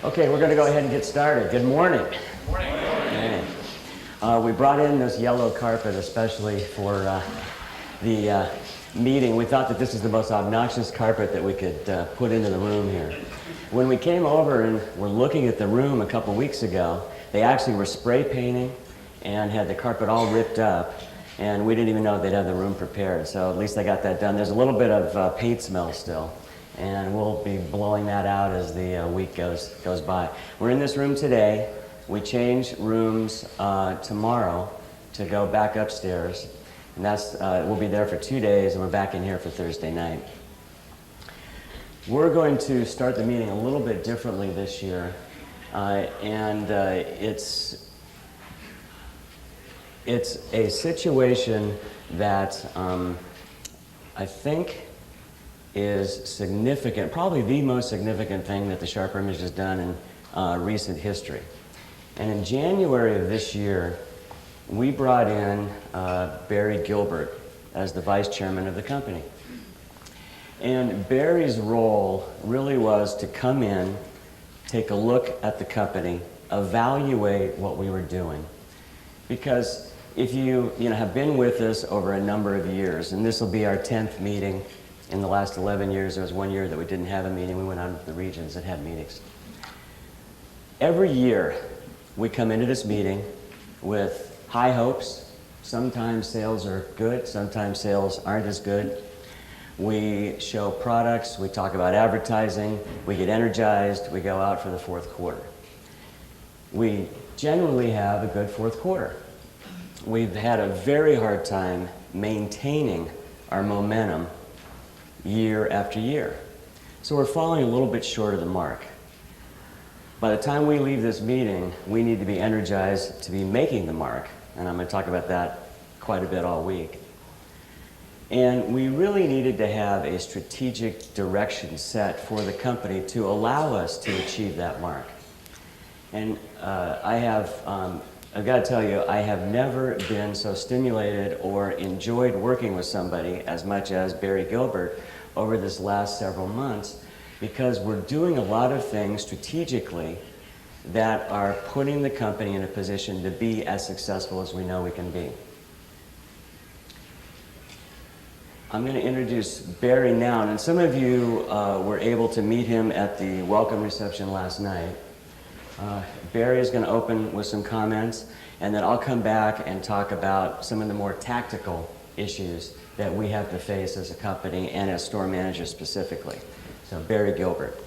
Okay, we're going to go ahead and get started. Good morning. Good morning. Okay. We brought in this yellow carpet especially for the meeting. We thought that this is the most obnoxious carpet that we could put into the room here. When we came over and were looking at the room a couple weeks ago, they actually were spray painting and had the carpet all ripped up, and we didn't even know they'd have the room prepared, so at least they got that done. There's a little bit of paint smell still, and we'll be blowing that out as the week goes by. We're in this room today. We change rooms tomorrow to go back upstairs, and we'll be there for 2 days, and we're back in here for Thursday night. We're going to start the meeting a little bit differently this year, and it's a situation that I think is significant, probably the most significant thing that the SHRP Image has done in recent history. And in January of this year, we brought in Barry Gilbert as the vice chairman of the company. And Barry's role really was to come in, take a look at the company, evaluate what we were doing. Because if you have been with us over a number of years, and this will be our 10th meeting in the last 11 years, there was 1 year that we didn't have a meeting, we went on to the regions that had meetings. Every year, we come into this meeting with high hopes. Sometimes sales are good, sometimes sales aren't as good. We show products, we talk about advertising, we get energized, we go out for the fourth quarter. We generally have a good fourth quarter. We've had a very hard time maintaining our momentum year after year. So we're falling a little bit short of the mark. By the time we leave this meeting, we need to be energized to be making the mark, and I'm going to talk about that quite a bit all week. And we really needed to have a strategic direction set for the company to allow us to achieve that mark. And I've got to tell you, I have never been so stimulated or enjoyed working with somebody as much as Barry Gilbert over this last several months, because we're doing a lot of things strategically that are putting the company in a position to be as successful as we know we can be. I'm going to introduce Barry now, and some of you were able to meet him at the welcome reception last night. Barry is going to open with some comments, and then I'll come back and talk about some of the more tactical issues that we have to face as a company and as store managers specifically. So Barry Gilbert.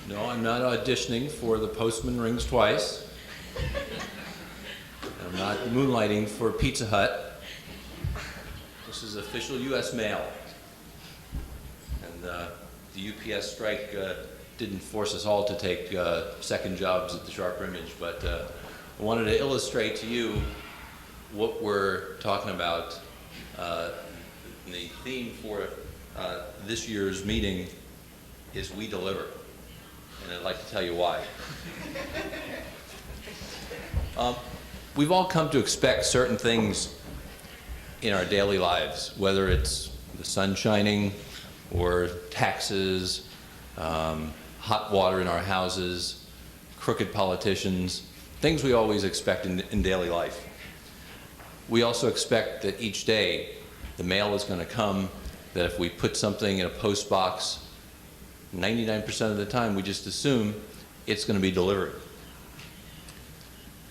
No, I'm not auditioning for The Postman Rings Twice. I'm not moonlighting for Pizza Hut. This is official U.S. mail. And the UPS strike didn't force us all to take second jobs at the SHRP Image, but I wanted to illustrate to you what we're talking about. The theme for this year's meeting is We Deliver. And I'd like to tell you why. We've all come to expect certain things in our daily lives, whether it's the sun shining or taxes, hot water in our houses, crooked politicians, things we always expect in daily life. We also expect that each day the mail is going to come, that if we put something in a post box, 99% of the time we just assume it's going to be delivered.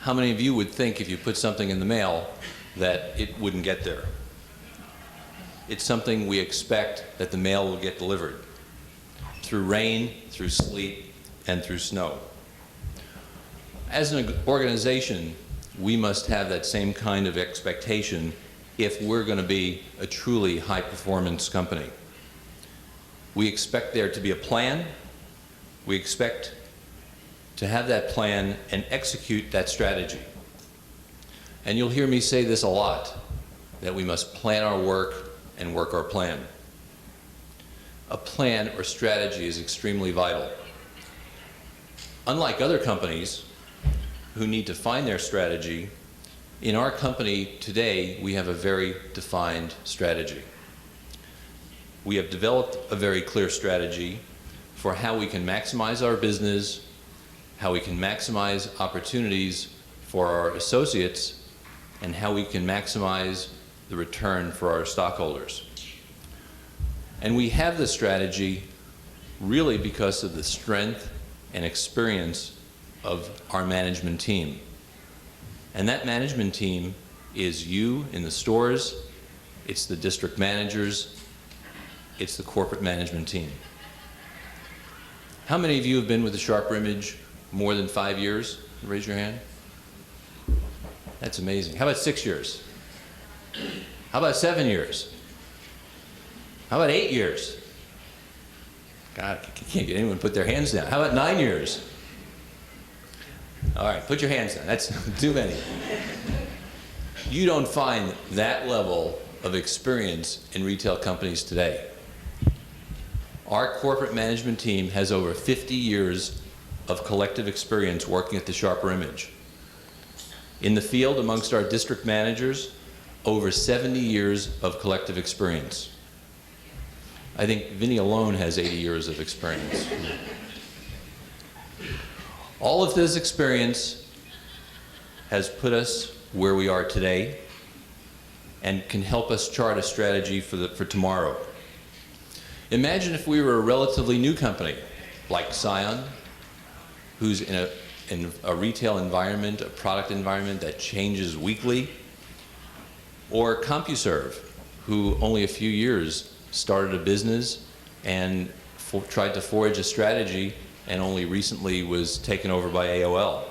How many of you would think if you put something in the mail that it wouldn't get there? It's something we expect that the mail will get delivered through rain, through sleet, and through snow. As an organization, we must have that same kind of expectation if we're going to be a truly high-performance company. We expect there to be a plan. We expect to have that plan and execute that strategy. And you'll hear me say this a lot, that we must plan our work and work our plan. A plan or strategy is extremely vital. Unlike other companies, who need to find their strategy, in our company today, we have a very defined strategy. We have developed a very clear strategy for how we can maximize our business, how we can maximize opportunities for our associates, and how we can maximize the return for our stockholders. And we have this strategy really because of the strength and experience of our management team. And that management team is you in the stores, it's the district managers, it's the corporate management team. How many of you have been with the SHRP Image more than 5 years? Raise your hand. That's amazing. How about 6 years? How about 7 years? How about 8 years? God, I can't get anyone to put their hands down. How about 9 years? All right, put your hands down. That's too many. You don't find that level of experience in retail companies today. Our corporate management team has over 50 years of collective experience working at the SHRP Image. In the field, amongst our district managers, over 70 years of collective experience. I think Vinny alone has 80 years of experience. All of this experience has put us where we are today and can help us chart a strategy for tomorrow. Imagine if we were a relatively new company like Scion, who's in a retail environment, a product environment that changes weekly, or CompuServe, who only a few years started a business and tried to forge a strategy and only recently was taken over by AOL.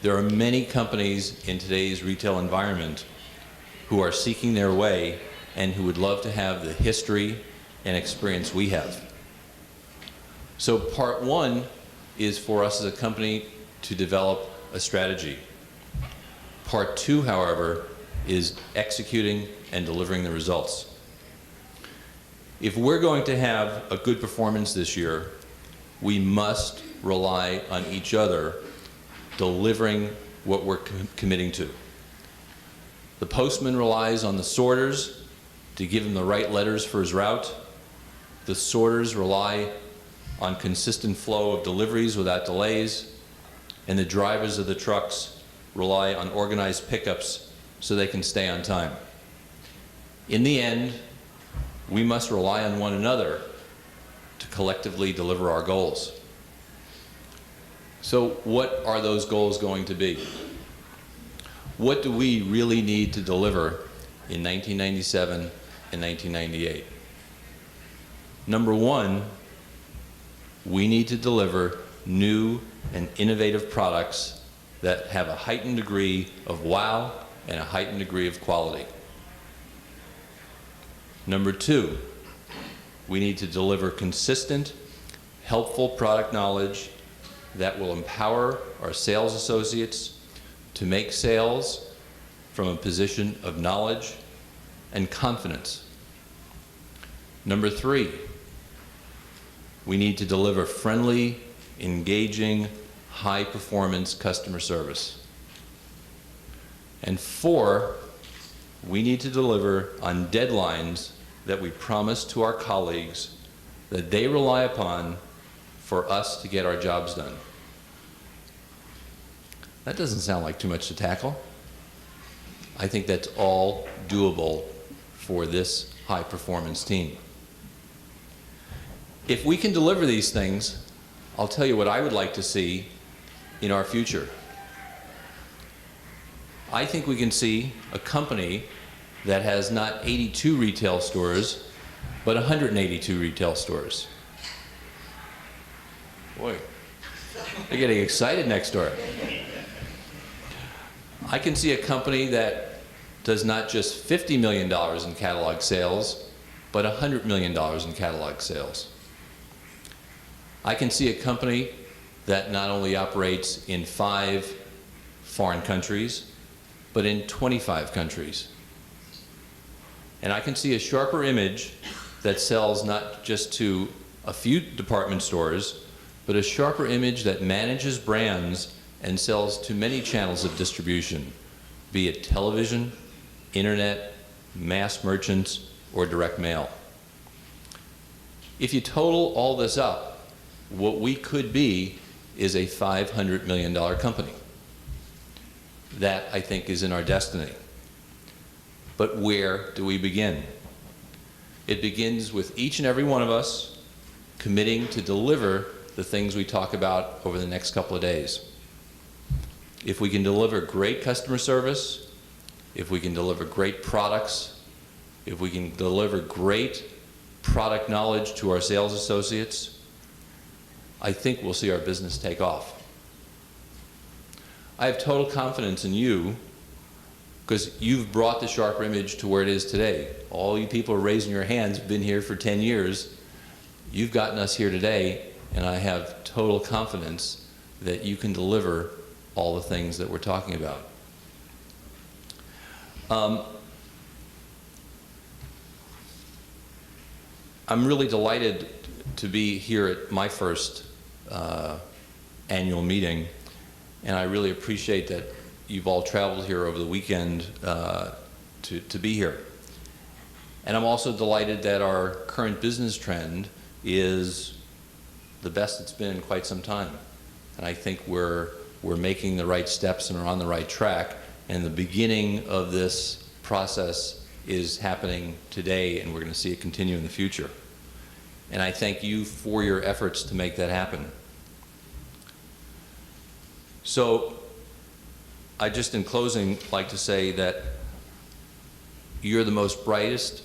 There are many companies in today's retail environment who are seeking their way and who would love to have the history and experience we have. So part one is for us as a company to develop a strategy. Part two, however, is executing and delivering the results. If we're going to have a good performance this year, we must rely on each other delivering what we're committing to. The postman relies on the sorters to give him the right letters for his route. The sorters rely on consistent flow of deliveries without delays, and the drivers of the trucks rely on organized pickups so they can stay on time. In the end, we must rely on one another to collectively deliver our goals. So what are those goals going to be? What do we really need to deliver in 1997 and 1998? Number one, we need to deliver new and innovative products that have a heightened degree of wow and a heightened degree of quality. Number two, we need to deliver consistent, helpful product knowledge that will empower our sales associates to make sales from a position of knowledge and confidence. Number three, we need to deliver friendly, engaging, high-performance customer service. And four, we need to deliver on deadlines that we promise to our colleagues that they rely upon for us to get our jobs done. That doesn't sound like too much to tackle. I think that's all doable for this high-performance team. If we can deliver these things, I'll tell you what I would like to see in our future. I think we can see a company that has not 82 retail stores, but 182 retail stores. Boy, they're getting excited next door. I can see a company that does not just $50 million in catalog sales, but $100 million in catalog sales. I can see a company that not only operates in 5 foreign countries, but in 25 countries. And I can see a SHRP Image that sells not just to a few department stores, but a SHRP Image that manages brands and sells to many channels of distribution, be it television, internet, mass merchants, or direct mail. If you total all this up, what we could be is a $500 million company. That, I think, is in our destiny. But where do we begin? It begins with each and every one of us committing to deliver the things we talk about over the next couple of days. If we can deliver great customer service, if we can deliver great products, if we can deliver great product knowledge to our sales associates, I think we'll see our business take off. I have total confidence in you because you've brought the SHRP image to where it is today. All you people are raising your hands, been here for 10 years. You've gotten us here today, and I have total confidence that you can deliver all the things that we're talking about. I'm really delighted to be here at my first annual meeting, and I really appreciate that you've all traveled here over the weekend to be here. And I'm also delighted that our current business trend is the best it's been in quite some time. And I think we're making the right steps and are on the right track. And the beginning of this process is happening today, and we're going to see it continue in the future. And I thank you for your efforts to make that happen. So I just, in closing, like to say that you're the most brightest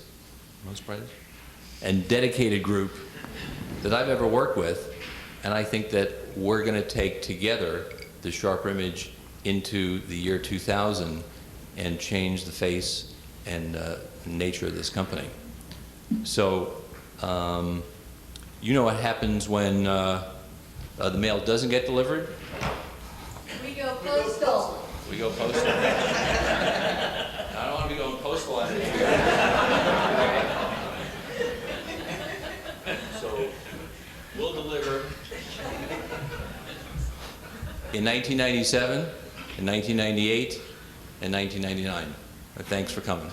and dedicated group that I've ever worked with, and I think that we're going to take together the SHRP image into the year 2000 and change the face and nature of this company. So you know what happens when the mail doesn't get delivered? We go postal. We go postal. I don't want to be going postal on it. So we'll deliver in 1997, in 1998, and 1999. Thanks for coming.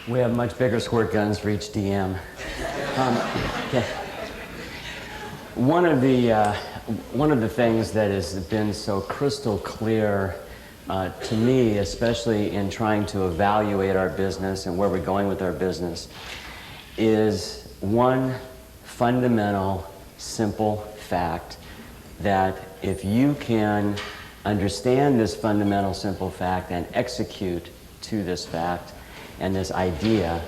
We have much bigger squirt guns for each DM. Okay. One of the things that has been so crystal clear to me, especially in trying to evaluate our business and where we're going with our business, is one fundamental, simple fact that if you can understand this fundamental, simple fact and execute to this fact and this idea,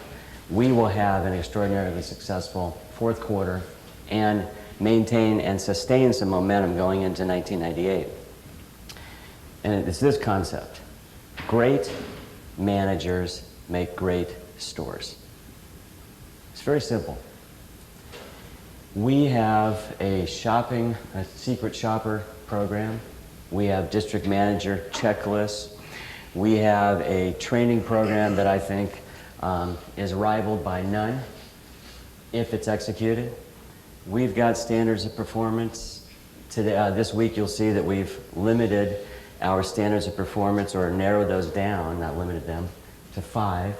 we will have an extraordinarily successful fourth quarter and maintain and sustain some momentum going into 1998. And it's this concept: great managers make great stores. It's very simple. We have a secret shopper program. We have district manager checklists. We have a training program that I think is rivaled by none if it's executed. We've got standards of performance. Today, this week you'll see that we've limited our standards of performance, or narrowed those down, not limited them, to 5,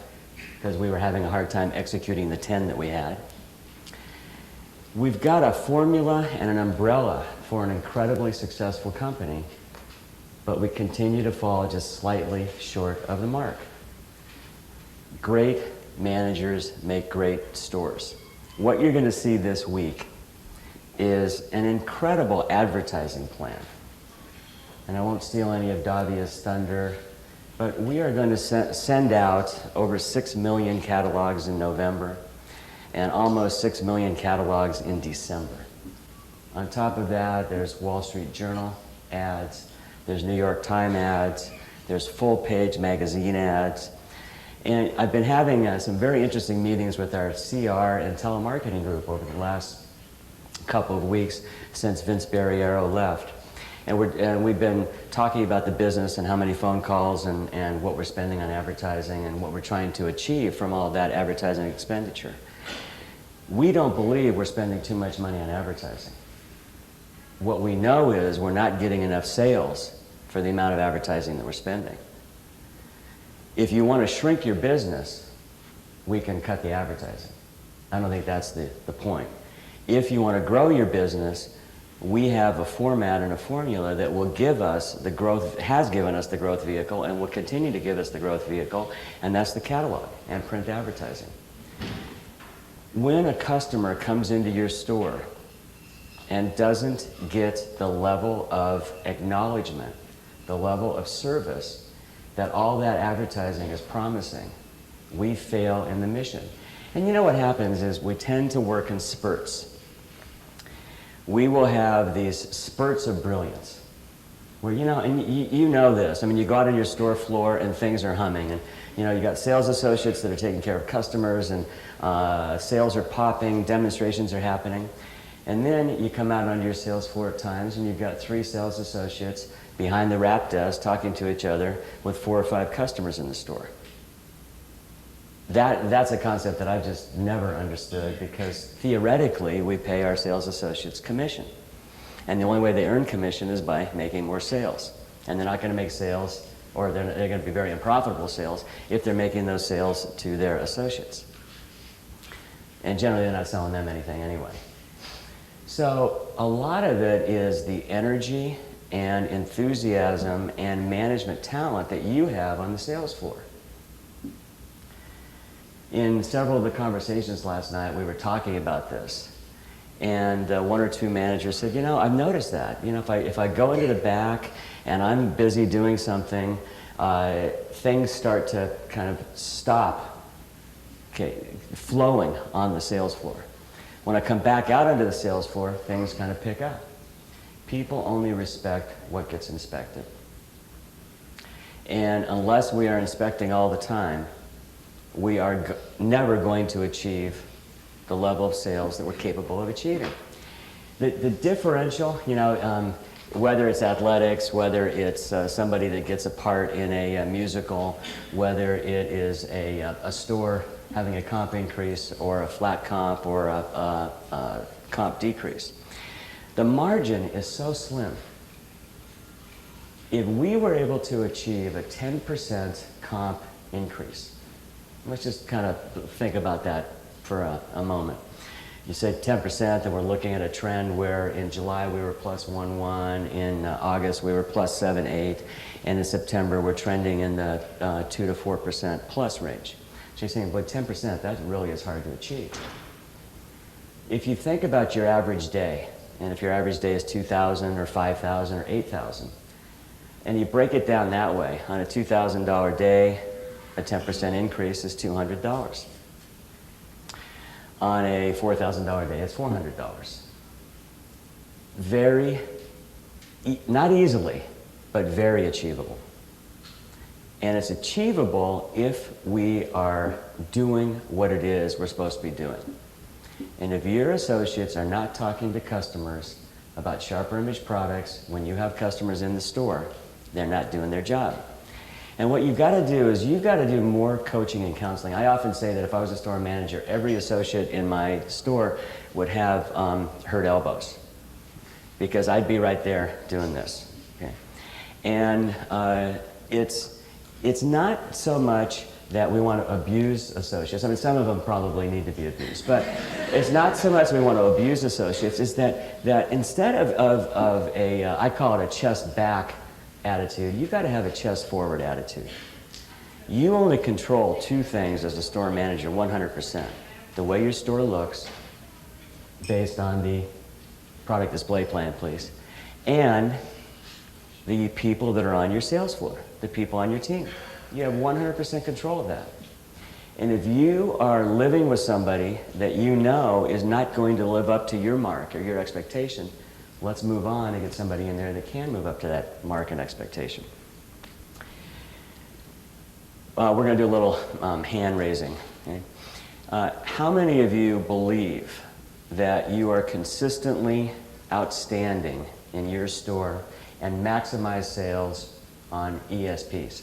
because we were having a hard time executing the 10 that we had. We've got a formula and an umbrella for an incredibly successful company, but we continue to fall just slightly short of the mark. Great managers make great stores. What you're going to see this week is an incredible advertising plan. And I won't steal any of Davia's thunder, but we are going to send out over 6 million catalogs in November and almost 6 million catalogs in December. On top of that, there's Wall Street Journal ads, there's New York Times ads, there's full-page magazine ads. And I've been having some very interesting meetings with our CR and telemarketing group over the last couple of weeks since Vince Barriero left. And we've been talking about the business and how many phone calls and what we're spending on advertising and what we're trying to achieve from all of that advertising expenditure. We don't believe we're spending too much money on advertising. What we know is we're not getting enough sales for the amount of advertising that we're spending. If you want to shrink your business, we can cut the advertising. I don't think that's the point. If you want to grow your business, we have a format and a formula that will give us the growth, has given us the growth vehicle, and will continue to give us the growth vehicle, and that's the catalog and print advertising. When a customer comes into your store and doesn't get the level of acknowledgement, the level of service that all that advertising is promising, we fail in the mission. And you know what happens is we tend to work in spurts. We will have these spurts of brilliance where, you know, and you know this. I mean, you go out on your store floor and things are humming, and you know, you got sales associates that are taking care of customers, and sales are popping, demonstrations are happening. And then you come out onto your sales floor at times and you've got 3 sales associates behind the wrap desk talking to each other with 4 or 5 customers in the store. That's a concept that I've just never understood, because theoretically we pay our sales associates commission. And the only way they earn commission is by making more sales. And they're not going to make sales, or they're going to be very unprofitable sales, if they're making those sales to their associates. And generally they're not selling them anything anyway. So a lot of it is the energy and enthusiasm and management talent that you have on the sales floor. In several of the conversations last night, we were talking about this, and 1 or 2 managers said, you know, I've noticed that. You know, if I go into the back and I'm busy doing something, things start to kind of stop flowing on the sales floor. When I come back out onto the sales floor, things kind of pick up. People only respect what gets inspected. And unless we are inspecting all the time, we are never going to achieve the level of sales that we're capable of achieving. The differential, you know, whether it's athletics, whether it's somebody that gets a part in a musical, whether it is a store having a comp increase or a flat comp or a comp decrease, the margin is so slim. If we were able to achieve a 10% comp increase, let's just kind of think about that for a moment. You say 10%, and we're looking at a trend where in July we were plus 1.1, in August we were plus 7.8, and in September we're trending in the 2 to 4% plus range. So you're saying, but 10%, that really is hard to achieve. If you think about your average day, and if your average day is 2,000 or 5,000 or 8,000, and you break it down that way, on a $2,000 day, a 10% increase is $200. On a $4,000 day, it's $400. Very, not easily, but very achievable. And it's achievable if we are doing what it is we're supposed to be doing. And if your associates are not talking to customers about Sharper Image products when you have customers in the store, they're not doing their job. And what you've got to do is you've got to do more coaching and counseling. I often say that if I was a store manager, every associate in my store would have hurt elbows, because I'd be right there doing this. Okay? And it's not so much that we want to abuse associates. I mean, some of them probably need to be abused, but it's not so much we want to abuse associates. It's that instead of a, I call it a chest back attitude, you've got to have a chest forward attitude. You only control 2 things as a store manager 100%. The way your store looks, based on the product display plan, please, and the people that are on your sales floor, the people on your team. You have 100% control of that. And if you are living with somebody that you know is not going to live up to your mark or your expectation, let's move on and get somebody in there that can move up to that mark and expectation. We're going to do a little hand raising. Okay? How many of you believe that you are consistently outstanding in your store and maximize sales on ESPs?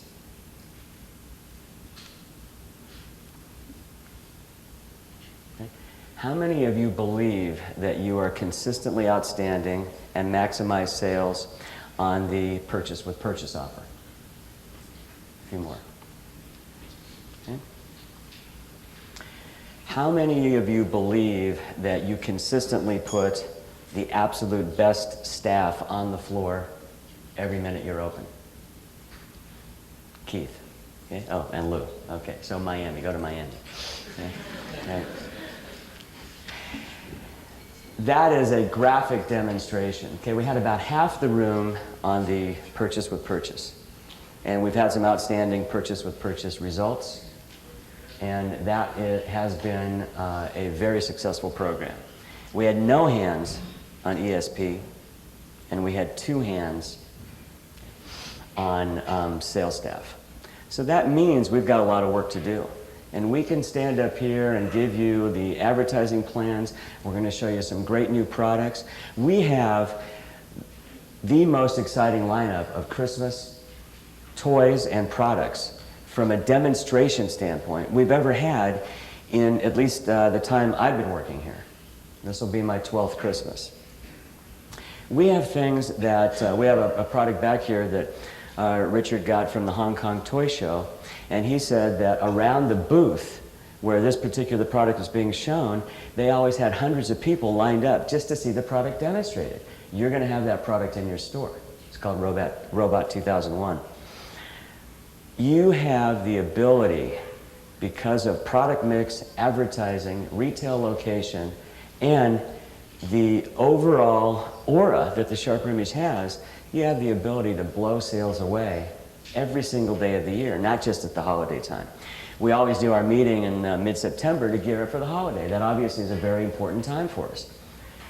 Okay. How many of you believe that you are consistently outstanding and maximize sales on the purchase with purchase offer? A few more. Okay. How many of you believe that you consistently put the absolute best staff on the floor every minute you're open? Keith. Okay. Oh, and Lou. Okay, so Miami. Go to Miami. Okay. Okay. That is a graphic demonstration. Okay, we had about half the room on the purchase with purchase. And we've had some outstanding purchase with purchase results. And that has been a very successful program. We had no hands on ESP, and we had 2 hands on sales staff. So that means we've got a lot of work to do. And we can stand up here and give you the advertising plans. We're going to show you some great new products. We have the most exciting lineup of Christmas toys and products from a demonstration standpoint we've ever had in at least the time I've been working here. This will be my 12th Christmas. We have things that, we have a product back here that Richard got from the Hong Kong Toy Show, and he said that around the booth where this particular product was being shown, they always had hundreds of people lined up just to see the product demonstrated. You're going to have that product in your store. It's called Robot 2001. You have the ability, because of product mix, advertising, retail location, and the overall aura that the SHRP image has, you have the ability to blow sales away every single day of the year, not just at the holiday time. We always do our meeting in mid-September to gear up for the holiday. That obviously is a very important time for us.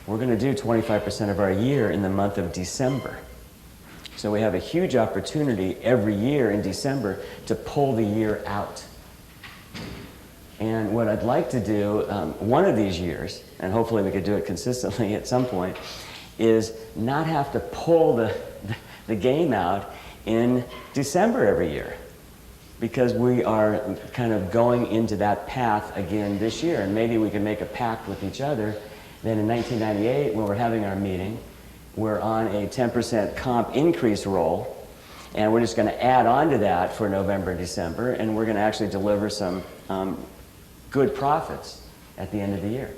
We're going to do 25% of our year in the month of December. So we have a huge opportunity every year in December to pull the year out. And what I'd like to do one of these years, and hopefully we could do it consistently at some point, is not have to pull the game out in December every year, because we are kind of going into that path again this year. And maybe we can make a pact with each other that in 1998, when we're having our meeting, we're on a 10% comp increase roll, and we're just going to add on to that for November and December, and we're going to actually deliver some good profits at the end of the year.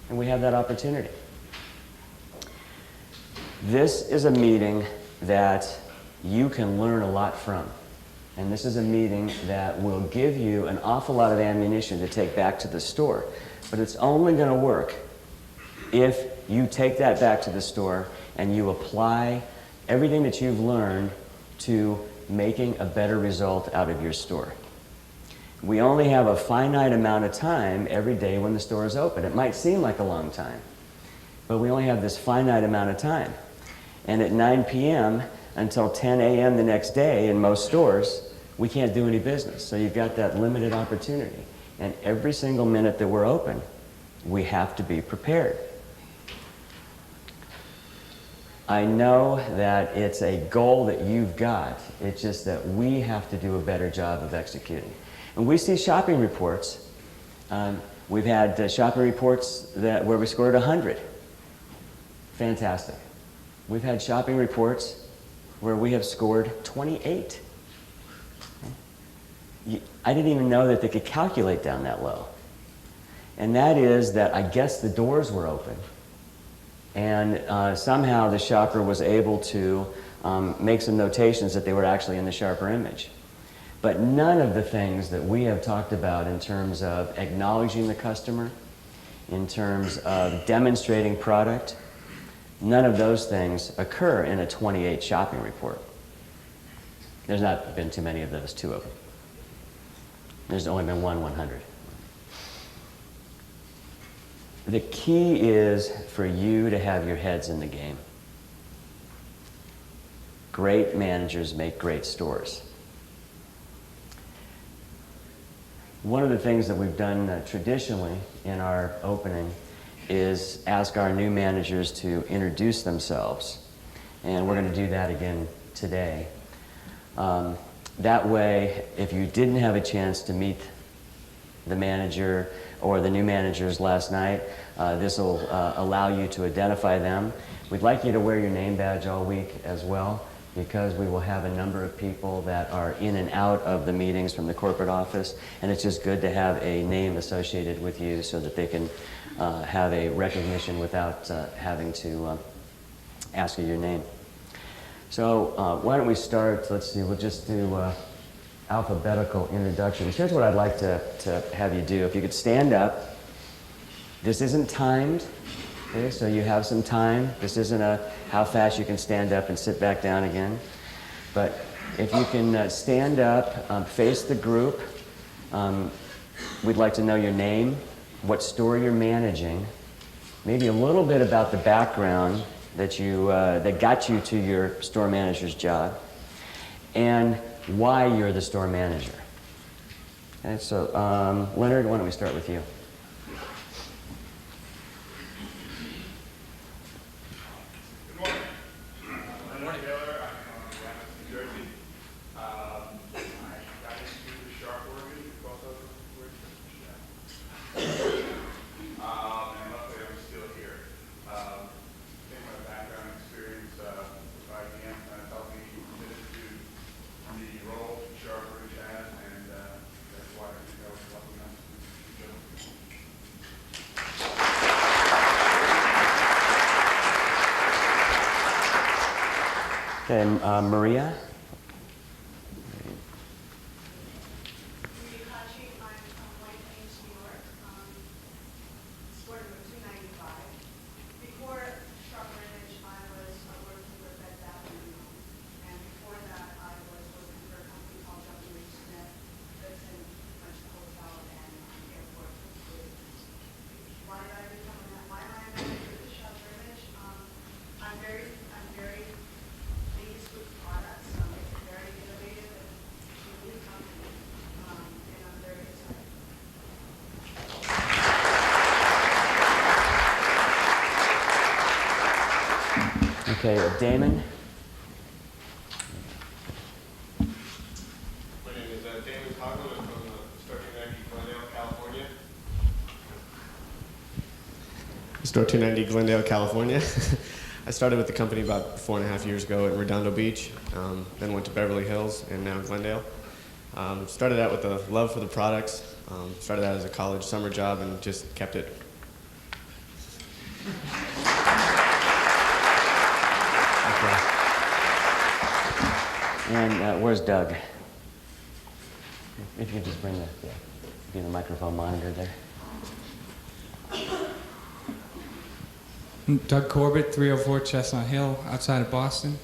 And we have that opportunity. This is a meeting that you can learn a lot from. And this is a meeting that will give you an awful lot of ammunition to take back to the store. But it's only going to work if you take that back to the store and you apply everything that you've learned to making a better result out of your store. We only have a finite amount of time every day when the store is open. It might seem like a long time, but we only have this finite amount of time. And at 9 p.m. until 10 a.m. the next day in most stores, we can't do any business. So you've got that limited opportunity. And every single minute that we're open, we have to be prepared. I know that it's a goal that you've got. It's just that we have to do a better job of executing. And we see shopping reports. We've had shopping reports where we scored 100. Fantastic. We've had shopping reports where we have scored 28. I didn't even know that they could calculate down that low. And that is that I guess the doors were open. And somehow the shopper was able to make some notations that they were actually in the SHRP image. But none of the things that we have talked about in terms of acknowledging the customer, in terms of demonstrating product, none of those things occur in a 28 shopping report. There's not been too many of those, 2 of them. There's only been 100. The key is for you to have your heads in the game. Great managers make great stores. One of the things that we've done traditionally in our opening is ask our new managers to introduce themselves. and we're going to do that again today. That way, if you didn't have a chance to meet the manager or the new managers last night, this will allow you to identify them. We'd like you to wear your name badge all week as well, because we will have a number of people that are in and out of the meetings from the corporate office, and it's just good to have a name associated with you so that they can have a recognition without having to ask you your name. So why don't we start? Let's see, we'll just do alphabetical introductions. Here's what I'd like to have you do. If you could stand up. This isn't timed, okay, so you have some time. This isn't a how fast you can stand up and sit back down again. But if you can stand up, face the group. We'd like to know your name, what store you're managing, maybe a little bit about the background that that got you to your store manager's job, and why you're the store manager. Okay, so Leonard, why don't we start with you? Okay, Maria? Okay, Damon? My name is Damon Cogman. I'm from Store 290 Glendale, California. Store 290 Glendale, California. I started with the company about 4.5 years ago in Redondo Beach, then went to Beverly Hills, and now Glendale. Started out with a love for the products. Started out as a college summer job and just kept it. And where's Doug? If you could just bring the microphone monitor there. Doug Corbett, 304 Chestnut Hill, outside of Boston.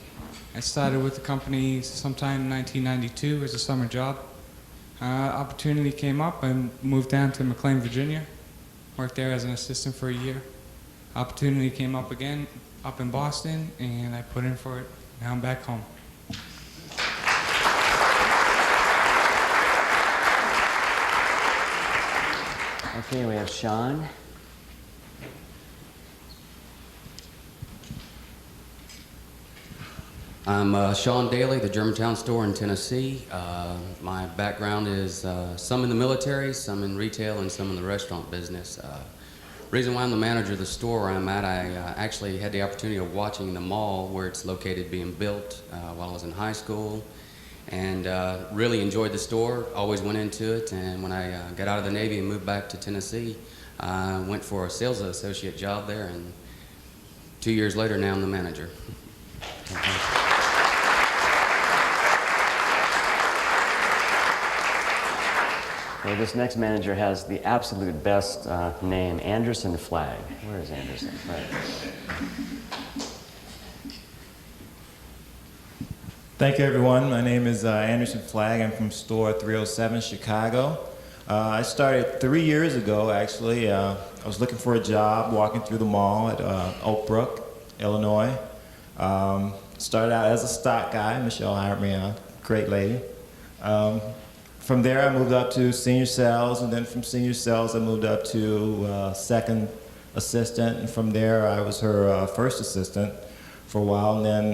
I started with the company sometime in 1992 as a summer job. Opportunity came up, I moved down to McLean, Virginia. Worked there as an assistant for a year. Opportunity came up again, up in Boston, and I put in for it. Now I'm back home. Okay, we have Sean. I'm Sean Daly, the Germantown store in Tennessee. My background is some in the military, some in retail, and some in the restaurant business. Reason why I'm the manager of the store where I'm at, I actually had the opportunity of watching the mall where it's located being built while I was in high school, and really enjoyed the store, always went into it, and when I got out of the Navy and moved back to Tennessee, I went for a sales associate job there, and 2 years later now I'm the manager. Well, this next manager has the absolute best name, Anderson Flagg. Where is Anderson? Right. Thank you, everyone. My name is Anderson Flagg. I'm from store 307, Chicago. I started 3 years ago, actually. I was looking for a job, walking through the mall at Oak Brook, Illinois. Started out as a stock guy. Michelle hired me, a great lady. From there, I moved up to senior sales, and then from senior sales, I moved up to second assistant, and from there, I was her first assistant for a while, and then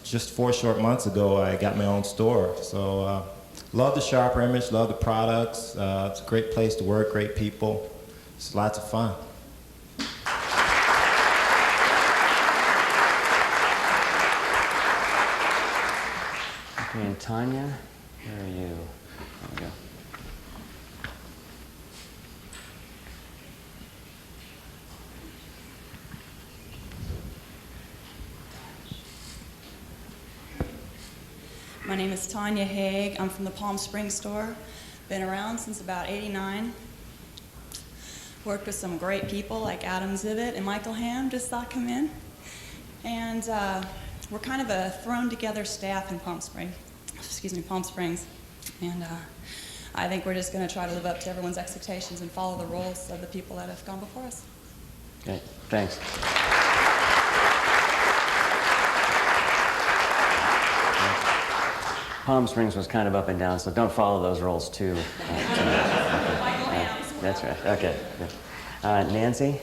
just 4 short months ago, I got my own store. So love the Sharper image, love the products. It's a great place to work, great people. It's lots of fun. Okay, and Tanya, where are you? There we go. My name is Tanya Haig. I'm from the Palm Springs store. Been around since about '89. Worked with some great people like Adam Zivit and Michael Ham, just saw come in. And we're kind of a thrown together staff in Palm Springs. And I think we're just going to try to live up to everyone's expectations and follow the rules of the people that have gone before us. Okay, thanks. Palm Springs was kind of up and down, so don't follow those rules too much. That's right. Okay. Good. Nancy?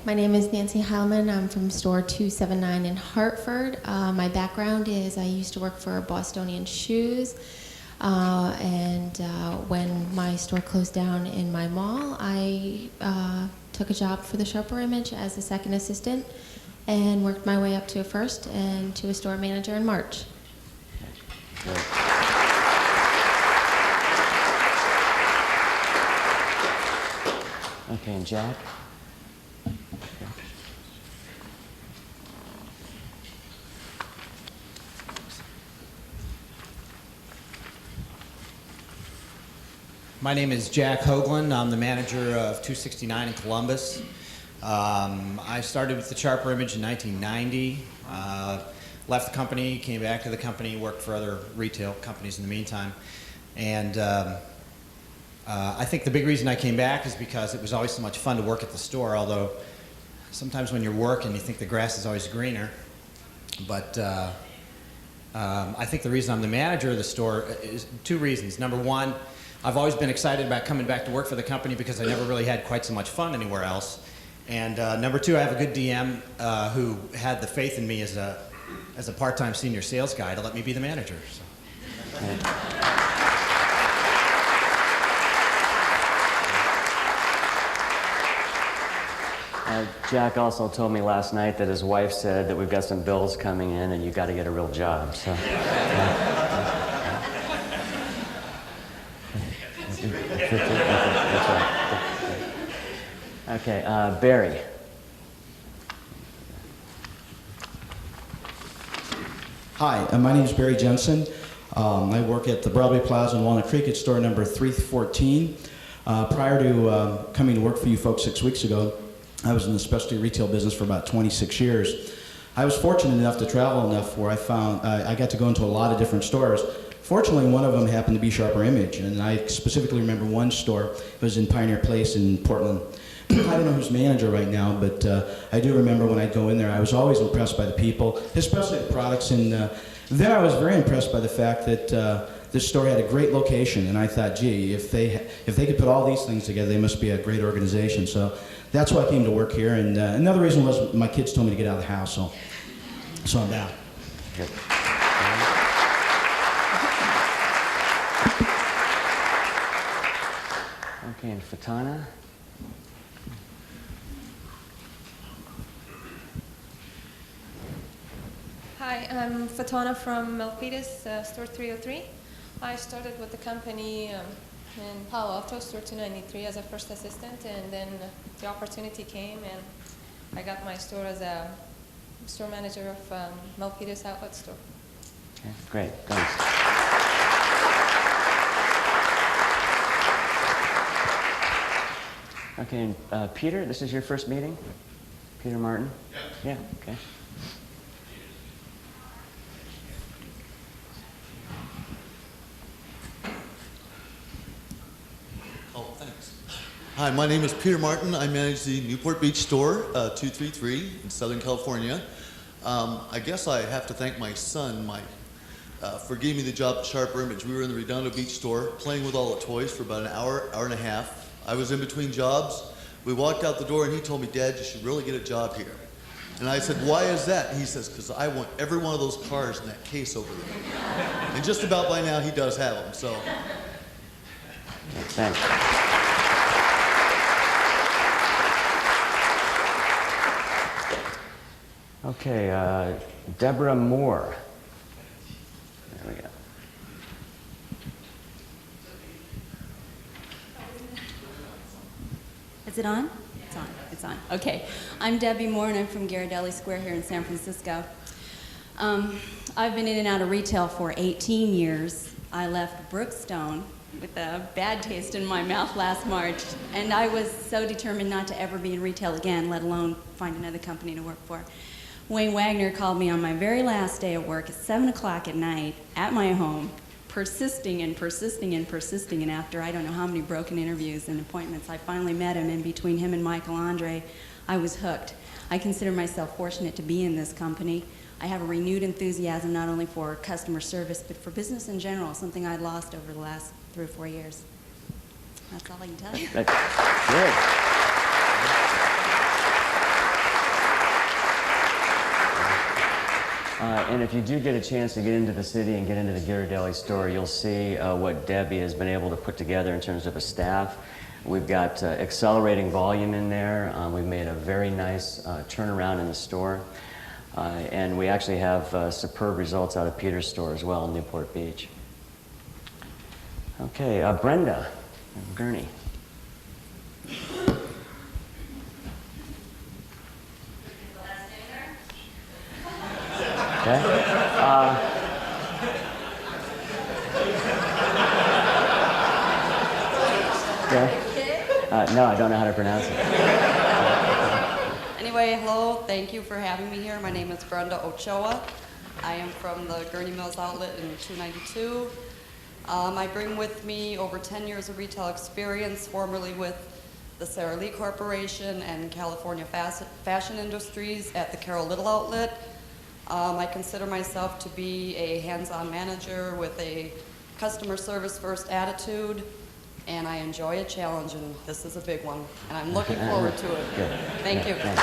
My name is Nancy Heilman. I'm from store 279 in Hartford. My background is I used to work for Bostonian Shoes. When my store closed down in my mall, I took a job for the Sharper Image as a second assistant and worked my way up to a first and to a store manager in March. Good. Okay, and Jack? My name is Jack Hoagland. I'm the manager of 269 in Columbus. I started with the Sharper Image in 1990. Left the company, came back to the company, worked for other retail companies in the meantime. And I think the big reason I came back is because it was always so much fun to work at the store, although sometimes when you're working you think the grass is always greener. But I think the reason I'm the manager of the store is 2 reasons. Number one, I've always been excited about coming back to work for the company because I never really had quite so much fun anywhere else. And number 2, I have a good DM who had the faith in me as a part-time senior sales guy to let me be the manager. So. Jack also told me last night that his wife said that we've got some bills coming in and you got to get a real job. So. That's right. Okay, Barry. Hi, my name is Barry Jensen. I work at the Broadway Plaza in Walnut Creek at store number 314. Prior to coming to work for you folks 6 weeks ago, I was in the specialty retail business for about 26 years. I was fortunate enough to travel enough where I got to go into a lot of different stores. Fortunately, one of them happened to be Sharper Image, and I specifically remember one store. It was in Pioneer Place in Portland. I don't know who's manager right now, but I do remember when I'd go in there, I was always impressed by the people, especially the products, and then I was very impressed by the fact that this store had a great location, and I thought, gee, if they could put all these things together, they must be a great organization. So that's why I came to work here, and another reason was my kids told me to get out of the house, so I'm back. Good. Okay, and Fatana. Hi, I'm Fatana from Milpitas, store 303. I started with the company in Palo Alto, store 293, as a first assistant, and then the opportunity came, and I got my store as a store manager of Milpitas outlet store. Okay, great, thanks. Okay, and Peter, this is your first meeting? Peter Martin? Yeah. Yeah, okay. Oh, thanks. Hi, my name is Peter Martin. I manage the Newport Beach store, 233 in Southern California. I guess I have to thank my son, Mike, for giving me the job at Sharper Image. We were in the Redondo Beach store playing with all the toys for about an hour, hour and a half. I was in between jobs. We walked out the door and he told me, Dad, you should really get a job here. And I said, why is that? And he says, because I want every one of those cars in that case over there. And just about by now, he does have them, so. Thanks. Okay, Deborah Moore. There we go. Is it on? It's on. It's on. Okay. I'm Debbie Moore, and I'm from Ghirardelli Square here in San Francisco. I've been in and out of retail for 18 years. I left Brookstone with a bad taste in my mouth last March, and I was so determined not to ever be in retail again, let alone find another company to work for. Wayne Wagner called me on my very last day of work at 7 o'clock at night at my home, persisting and persisting and persisting, and after I don't know how many broken interviews and appointments, I finally met him, and between him and Michael Andre, I was hooked. I consider myself fortunate to be in this company. I have a renewed enthusiasm not only for customer service, but for business in general, something I'd lost over the last 3 or 4 years. That's all I can tell you. That's good. And if you do get a chance to get into the city and get into the Ghirardelli store, you'll see what Debbie has been able to put together in terms of a staff. We've got accelerating volume in there. We've made a very nice turnaround in the store. And we actually have superb results out of Peter's store as well in Newport Beach. Okay, Brenda Gurney. Okay. No, I don't know how to pronounce it. Anyway, hello. Thank you for having me here. My name is Brenda Ochoa. I am from the Gurney Mills outlet in 292. I bring with me over 10 years of retail experience, formerly with the Sara Lee Corporation and California Fashion Industries at the Carol Little outlet. I consider myself to be a hands-on manager with a customer service first attitude, and I enjoy a challenge, and this is a big one, and I'm looking forward to it. Good. Thank you. Thanks.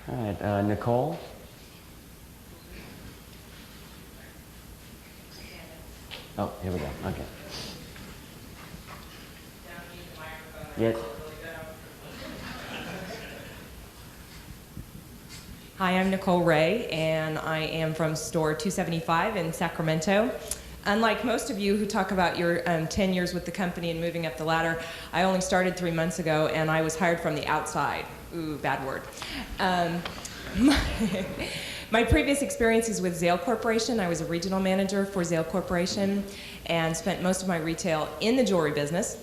All right, Nicole. Oh, here we go. Okay. Yes. Hi, I'm Nicole Ray, and I am from store 275 in Sacramento. Unlike most of you who talk about your 10 years with the company and moving up the ladder, I only started 3 months ago, and I was hired from the outside. Ooh, bad word. My previous experiences with Zale Corporation, I was a regional manager for Zale Corporation and spent most of my retail in the jewelry business.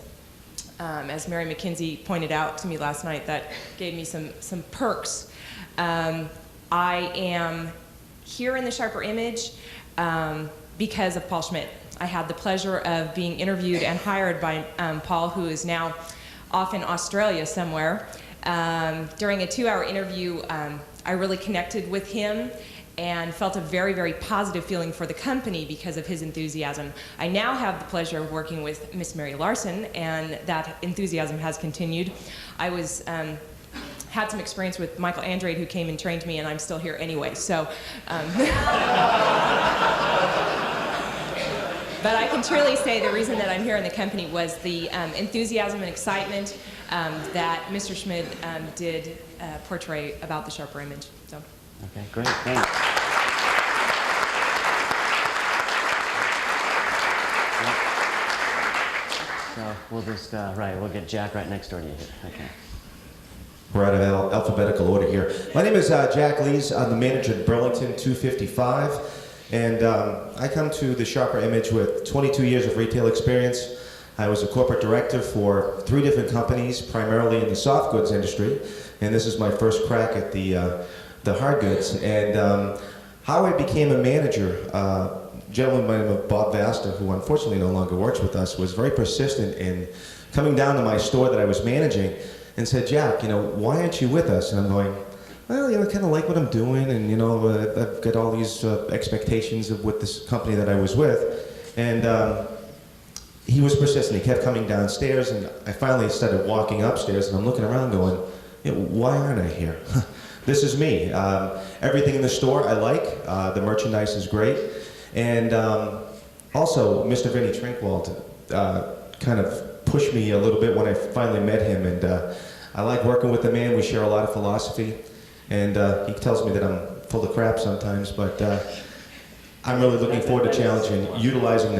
As Mary McKinsey pointed out to me last night, that gave me some perks. I am here in the Sharper Image because of Paul Schmidt. I had the pleasure of being interviewed and hired by Paul, who is now off in Australia somewhere. During a 2-hour interview, I really connected with him and felt a very, very positive feeling for the company because of his enthusiasm. I now have the pleasure of working with Miss Mary Larson, and that enthusiasm has continued. I was had some experience with Michael Andrade, who came and trained me, and I'm still here anyway. So, but I can truly say the reason that I'm here in the company was the enthusiasm and excitement that Mr. Schmidt did portray about the Sharper Image. So. Okay, great, thanks. So we'll just, we'll get Jack right next door to you here. Okay. We're out of alphabetical order here. My name is Jack Lees. I'm the manager at Burlington 255. And I come to the Sharper Image with 22 years of retail experience. I was a corporate director for 3 different companies, primarily in the soft goods industry. And this is my first crack at the hard goods. And how I became a manager, a gentleman by the name of Bob Vasta, who unfortunately no longer works with us, was very persistent in coming down to my store that I was managing and said, Jack, why aren't you with us? And I'm going, well, I kind of like what I'm doing, and I've got all these expectations of with this company that I was with. And he was persistent. He kept coming downstairs, and I finally started walking upstairs, and I'm looking around going, yeah, why aren't I here? This is me. Everything in the store I like. The merchandise is great. And also, Mr. Vinnie Trinkwald kind of pushed me a little bit when I finally met him, and I like working with the man. We share a lot of philosophy, and he tells me that I'm full of crap sometimes, but I'm really looking forward to challenging, utilizing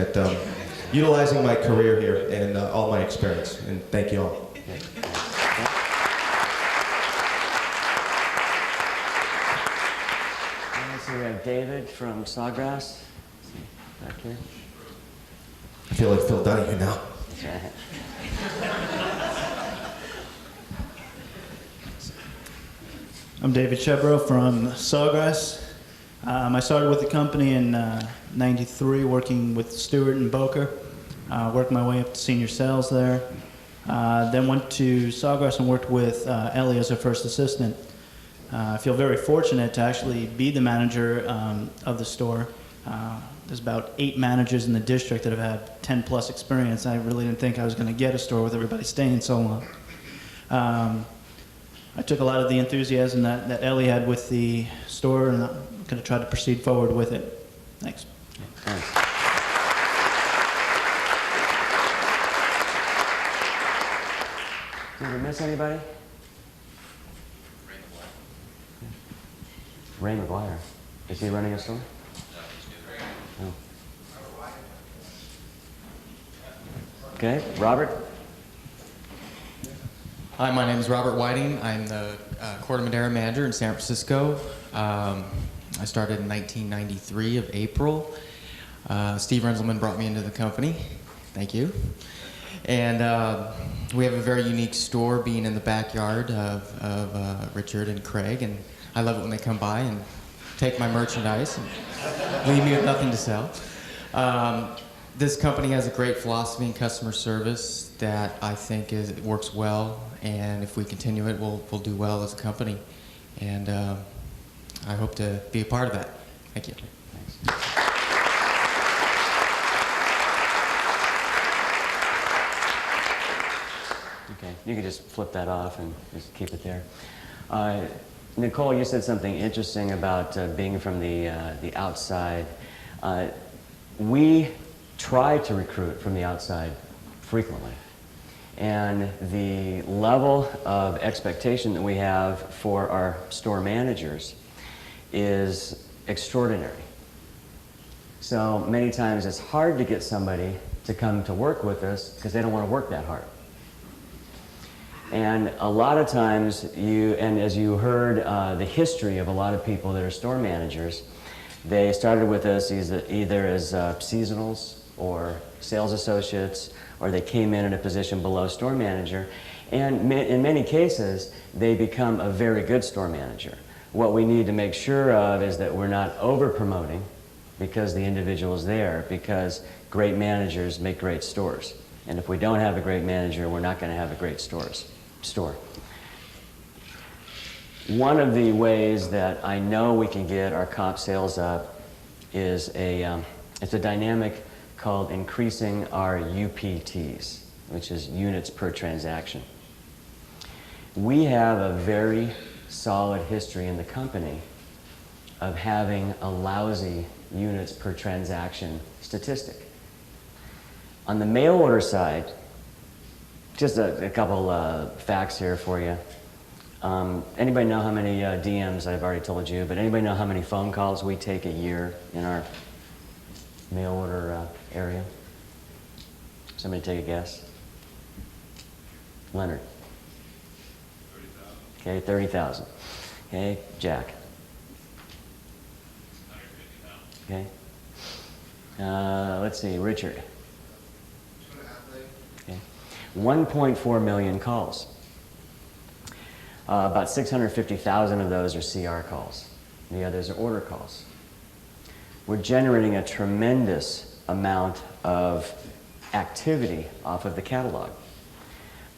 my career here and all my experience, and thank you all. So we have David from Sawgrass, back here. I feel like Phil Donahue now. That's right. I'm David Chebro from Sawgrass. I started with the company in '93, working with Stewart and Boker. Worked my way up to senior sales there. Then went to Sawgrass and worked with Ellie as her first assistant. I feel very fortunate to actually be the manager of the store. There's about 8 managers in the district that have had 10 plus experience. I really didn't think I was going to get a store with everybody staying so long. I took a lot of the enthusiasm that Ellie had with the store, and I'm going to try to proceed forward with it. Thanks. Did we miss anybody? Ray McGuire. Is he running a store? No. Okay, Robert? Hi, my name is Robert Whiting. I'm the Corte Madera manager in San Francisco. I started in 1993 of April. Steve Renzelman brought me into the company. Thank you. And we have a very unique store being in the backyard of Richard and Craig, and I love it when they come by and take my merchandise and leave me with nothing to sell. This company has a great philosophy in customer service that I think works well, and if we continue it, we'll do well as a company. And I hope to be a part of that. Thank you. Okay, you can just flip that off and just keep it there. Nicole, you said something interesting about being from the outside. We try to recruit from the outside frequently. And the level of expectation that we have for our store managers is extraordinary. So many times it's hard to get somebody to come to work with us because they don't want to work that hard. And a lot of times, and as you heard the history of a lot of people that are store managers, they started with us either as seasonals or sales associates, or they came in a position below store manager. And in many cases, they become a very good store manager. What we need to make sure of is that we're not over-promoting because the individual is there, because great managers make great stores. And if we don't have a great manager, we're not going to have a great store. One of the ways that I know we can get our comp sales up is it's a dynamic called increasing our UPTs, which is units per transaction. We have a very solid history in the company of having a lousy units per transaction statistic. On the mail order side, just a couple facts here for you. Anybody know how many DMs, I've already told you, but anybody know how many phone calls we take a year in our mail order area? Somebody take a guess? Leonard. 30,000. Okay, 30,000. Okay, Jack. 150,000. Okay. Let's see, Richard. 2.5 million. Okay. 1.4 million calls. About 650,000 of those are CR calls. The others are order calls. We're generating a tremendous amount of activity off of the catalog.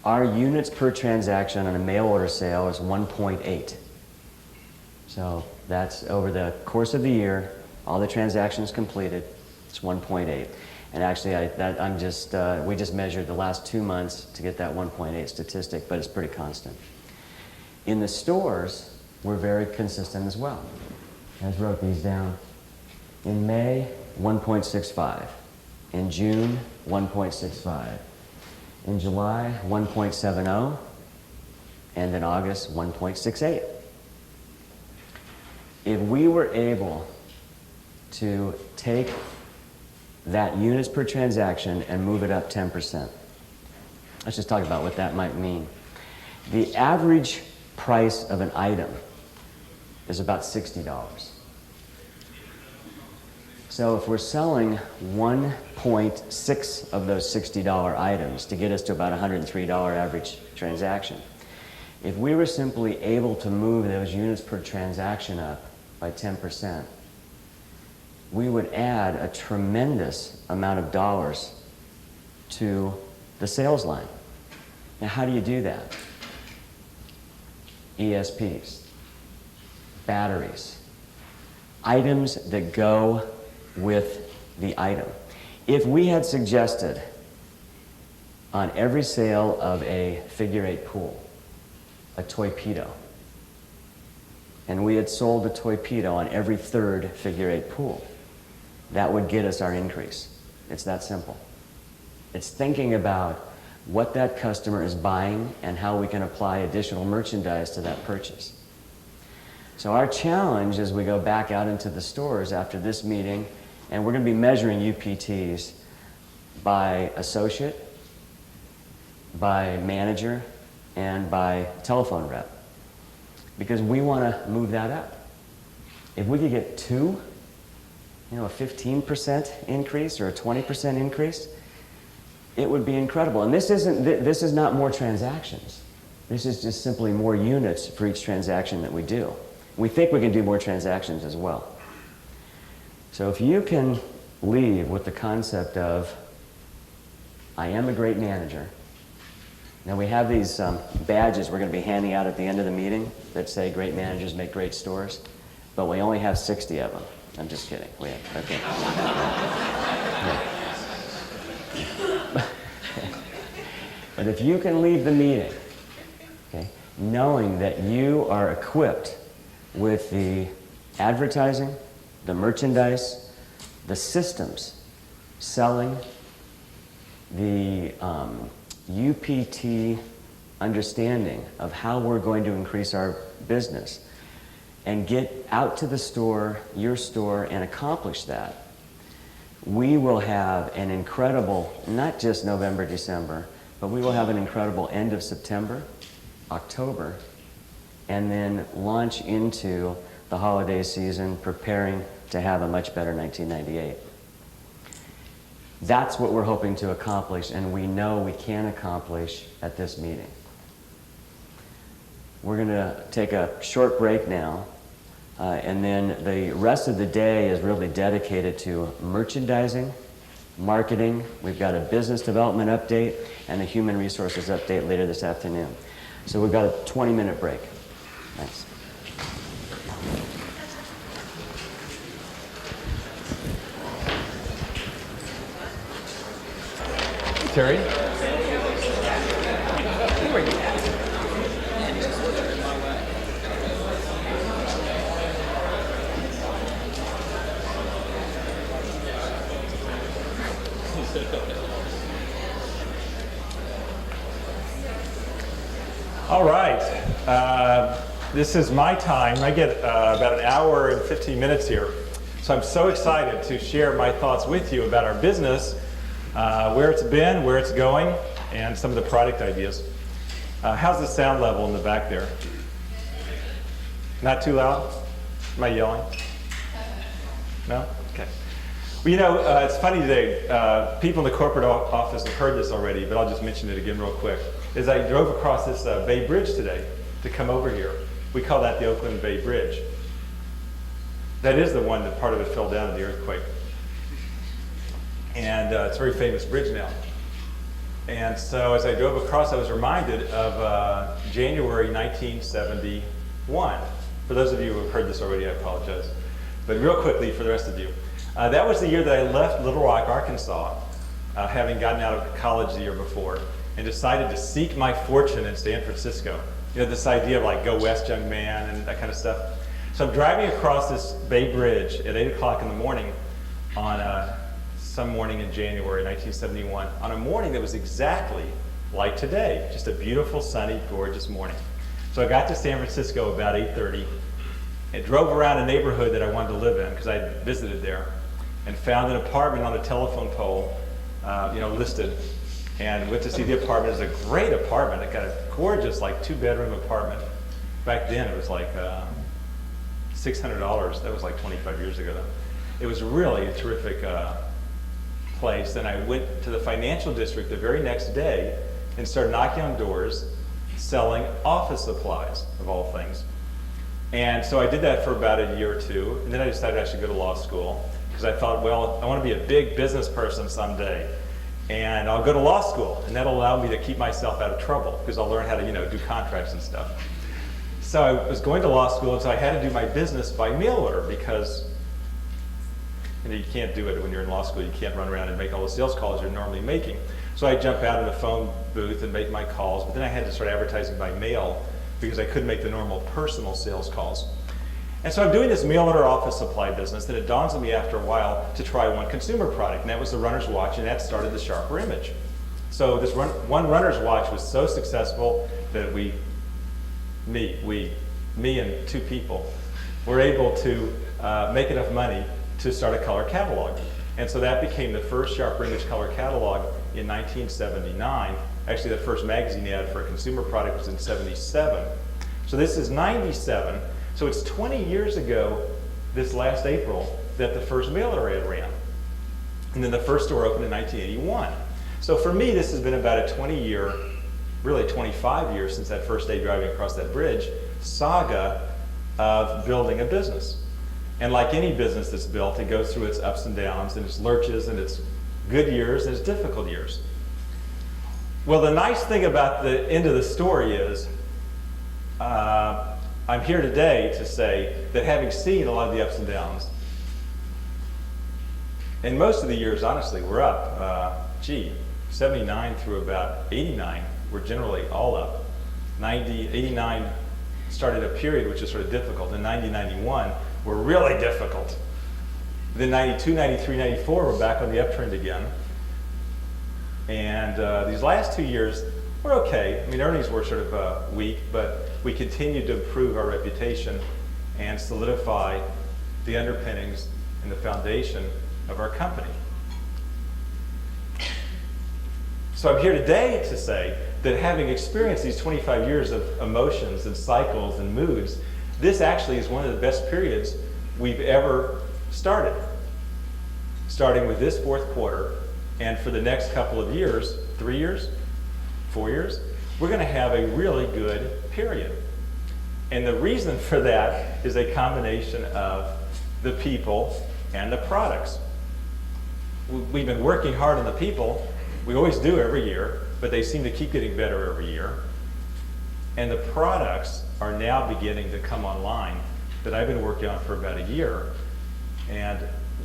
Our units per transaction on a mail order sale is 1.8. So that's over the course of the year, all the transactions completed, it's 1.8. And actually, we just measured the last 2 months to get that 1.8 statistic, but it's pretty constant. In the stores, we're very consistent as well. I just wrote these down. In May, 1.65. In June, 1.65. In July, 1.70. And in August, 1.68. If we were able to take that units per transaction and move it up 10%, let's just talk about what that might mean. The average price of an item is about $60. So if we're selling 1.6 of those $60 items to get us to about $103 average transaction, if we were simply able to move those units per transaction up by 10%, we would add a tremendous amount of dollars to the sales line. Now, how do you do that? ESPs, batteries, items that go with the item. If we had suggested on every sale of a figure-8 pool, a torpedo, and we had sold a torpedo on every third figure-8 pool, that would get us our increase. It's that simple. It's thinking about what that customer is buying and how we can apply additional merchandise to that purchase. So our challenge as we go back out into the stores after this meeting, and we're going to be measuring UPTs by associate, by manager, and by telephone rep, because we want to move that up. If we could get a 15% increase or a 20% increase, it would be incredible. And this is not more transactions. This is just simply more units for each transaction that we do. We think we can do more transactions as well. So if you can leave with the concept of, I am a great manager. Now we have these badges we're going to be handing out at the end of the meeting that say great managers make great stores, but we only have 60 of them. I'm just kidding. Okay. But if you can leave the meeting, okay, knowing that you are equipped with the advertising, the merchandise, the systems, selling, the UPT understanding of how we're going to increase our business, and get out to the store, your store, and accomplish that, we will have an incredible, not just November, December, but we will have an incredible end of September, October, and then launch into the holiday season preparing to have a much better 1998. That's what we're hoping to accomplish, and we know we can accomplish at this meeting. We're going to take a short break now, and then the rest of the day is really dedicated to merchandising, marketing. We've got a business development update and a human resources update later this afternoon. So we've got a 20-minute break. Thanks. Hey, Terry. Who are you? All right, this is my time. I get about an hour and 15 minutes here. So I'm so excited to share my thoughts with you about our business, where it's been, where it's going, and some of the product ideas. How's the sound level in the back there? Not too loud? Am I yelling? No? Okay. Well, you know, it's funny today. People in the corporate office have heard this already, but I'll just mention it again real quick. As I drove across this Bay Bridge today to come over here, we call that the Oakland Bay Bridge. That is the one that part of it fell down in the earthquake. And it's a very famous bridge now. And so as I drove across, I was reminded of January 1971. For those of you who have heard this already, I apologize. But real quickly, for the rest of you, That was the year that I left Little Rock, Arkansas, having gotten out of college the year before, and decided to seek my fortune in San Francisco. You know, this idea of like go west, young man, and that kind of stuff. So I'm driving across this Bay Bridge at 8 o'clock in the morning on some morning in January 1971, on a morning that was exactly like today, just a beautiful, sunny, gorgeous morning. So I got to San Francisco about 8:30 and drove around a neighborhood that I wanted to live in because I visited there, and found an apartment on a telephone pole, listed, and went to see the apartment. It was a great apartment. It got a gorgeous, like, 2-bedroom apartment. Back then, it was like $600. That was like 25 years ago. It was really a terrific place. And I went to the financial district the very next day and started knocking on doors, selling office supplies, of all things. And so I did that for about a year or two, and then I decided I should go to law school, because I thought, well, I want to be a big business person someday, and I'll go to law school, and that'll allow me to keep myself out of trouble, because I'll learn how to, do contracts and stuff. So I was going to law school, and so I had to do my business by mail order, because you can't do it when you're in law school. You can't run around and make all the sales calls you're normally making. So I jump out in a phone booth and make my calls, but then I had to start advertising by mail because I couldn't make the normal personal sales calls. And so I'm doing this mail order office supply business, and it dawns on me after a while to try one consumer product, and that was the runner's watch, and that started the Sharper image. So this one runner's watch was so successful that me and 2 people were able to make enough money to start a color catalog. And so that became the first Sharper image color catalog in 1979. Actually, the first magazine ad for a consumer product was in 77. So this is 97. So it's 20 years ago, this last April, that the first mailer ad ran. And then the first store opened in 1981. So for me, this has been about a 20-year, really 25 years since that first day driving across that bridge, saga of building a business. And like any business that's built, it goes through its ups and downs, and its lurches, and its good years, and its difficult years. Well, the nice thing about the end of the story is I'm here today to say that having seen a lot of the ups and downs, and most of the years, honestly, we're up. 79 through about 89, we're generally all up. 89 started a period which was sort of difficult, and 90, 91 were really difficult. Then 92, 93, 94, we're back on the uptrend again. And these last 2 years, we're okay. I mean, earnings were sort of weak, but we continued to improve our reputation and solidify the underpinnings and the foundation of our company. So I'm here today to say that having experienced these 25 years of emotions and cycles and moods, this actually is one of the best periods we've ever started. Starting with this fourth quarter, and for the next couple of years, 3 years, 4 years, we're going to have a really good period. And the reason for that is a combination of the people and the products. We've been working hard on the people. We always do every year, but they seem to keep getting better every year. And the products are now beginning to come online that I've been working on for about a year. And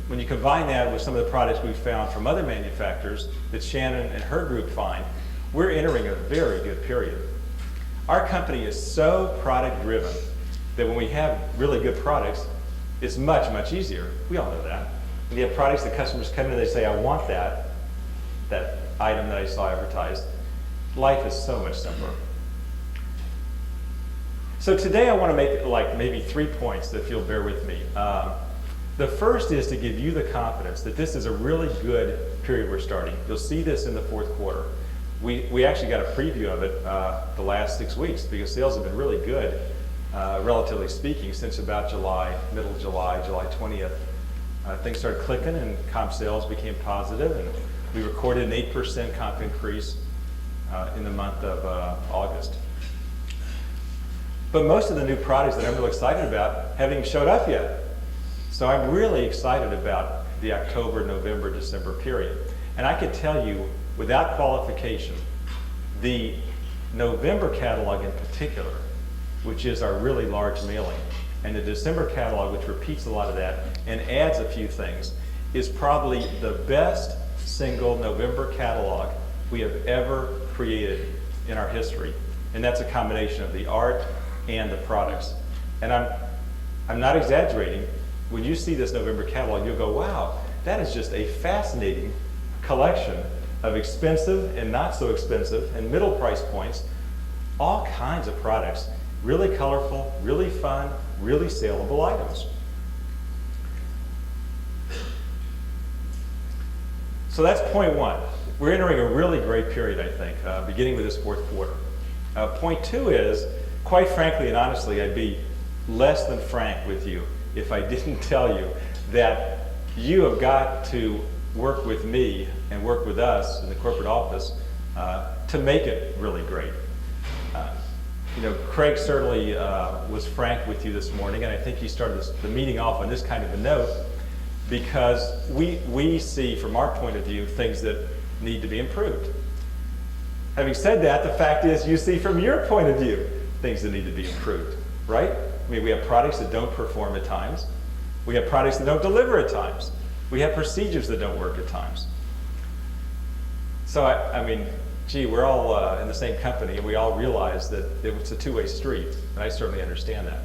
when you combine that with some of the products we've found from other manufacturers that Shannon and her group find, we're entering a very good period. Our company is so product driven that when we have really good products, it's much, much easier. We all know that. When you have products that customers come in and they say, I want that item that I saw advertised, life is so much simpler. So today I want to make like maybe 3 points if you'll bear with me. The first is to give you the confidence that this is a really good period we're starting. You'll see this in the fourth quarter. We actually got a preview of it the last 6 weeks because sales have been really good, relatively speaking, since about July, middle of July, July 20th. Things started clicking and comp sales became positive, and we recorded an 8% comp increase in the month of August. But most of the new products that I'm really excited about haven't even showed up yet. So I'm really excited about the October, November, December period. And I can tell you, without qualification, the November catalog in particular, which is our really large mailing, and the December catalog, which repeats a lot of that and adds a few things, is probably the best single November catalog we have ever created in our history. And that's a combination of the art and the products. And I'm not exaggerating. When you see this November catalog, you'll go, wow, that is just a fascinating collection of expensive and not so expensive and middle price points, all kinds of products, really colorful, really fun, really saleable items. So that's point one. We're entering a really great period, I think, beginning with this fourth quarter. Point two is, quite frankly and honestly, I'd be less than frank with you if I didn't tell you that you have got to work with me and work with us in the corporate office to make it really great. You know, Craig certainly was frank with you this morning, and I think he started the meeting off on this kind of a note, because we see from our point of view things that need to be improved. Having said that, the fact is you see from your point of view things that need to be improved, right? I mean, we have products that don't perform at times. We have products that don't deliver at times. We have procedures that don't work at times. So, I mean, gee, we're all in the same company, and we all realize that it's a two-way street, and I certainly understand that.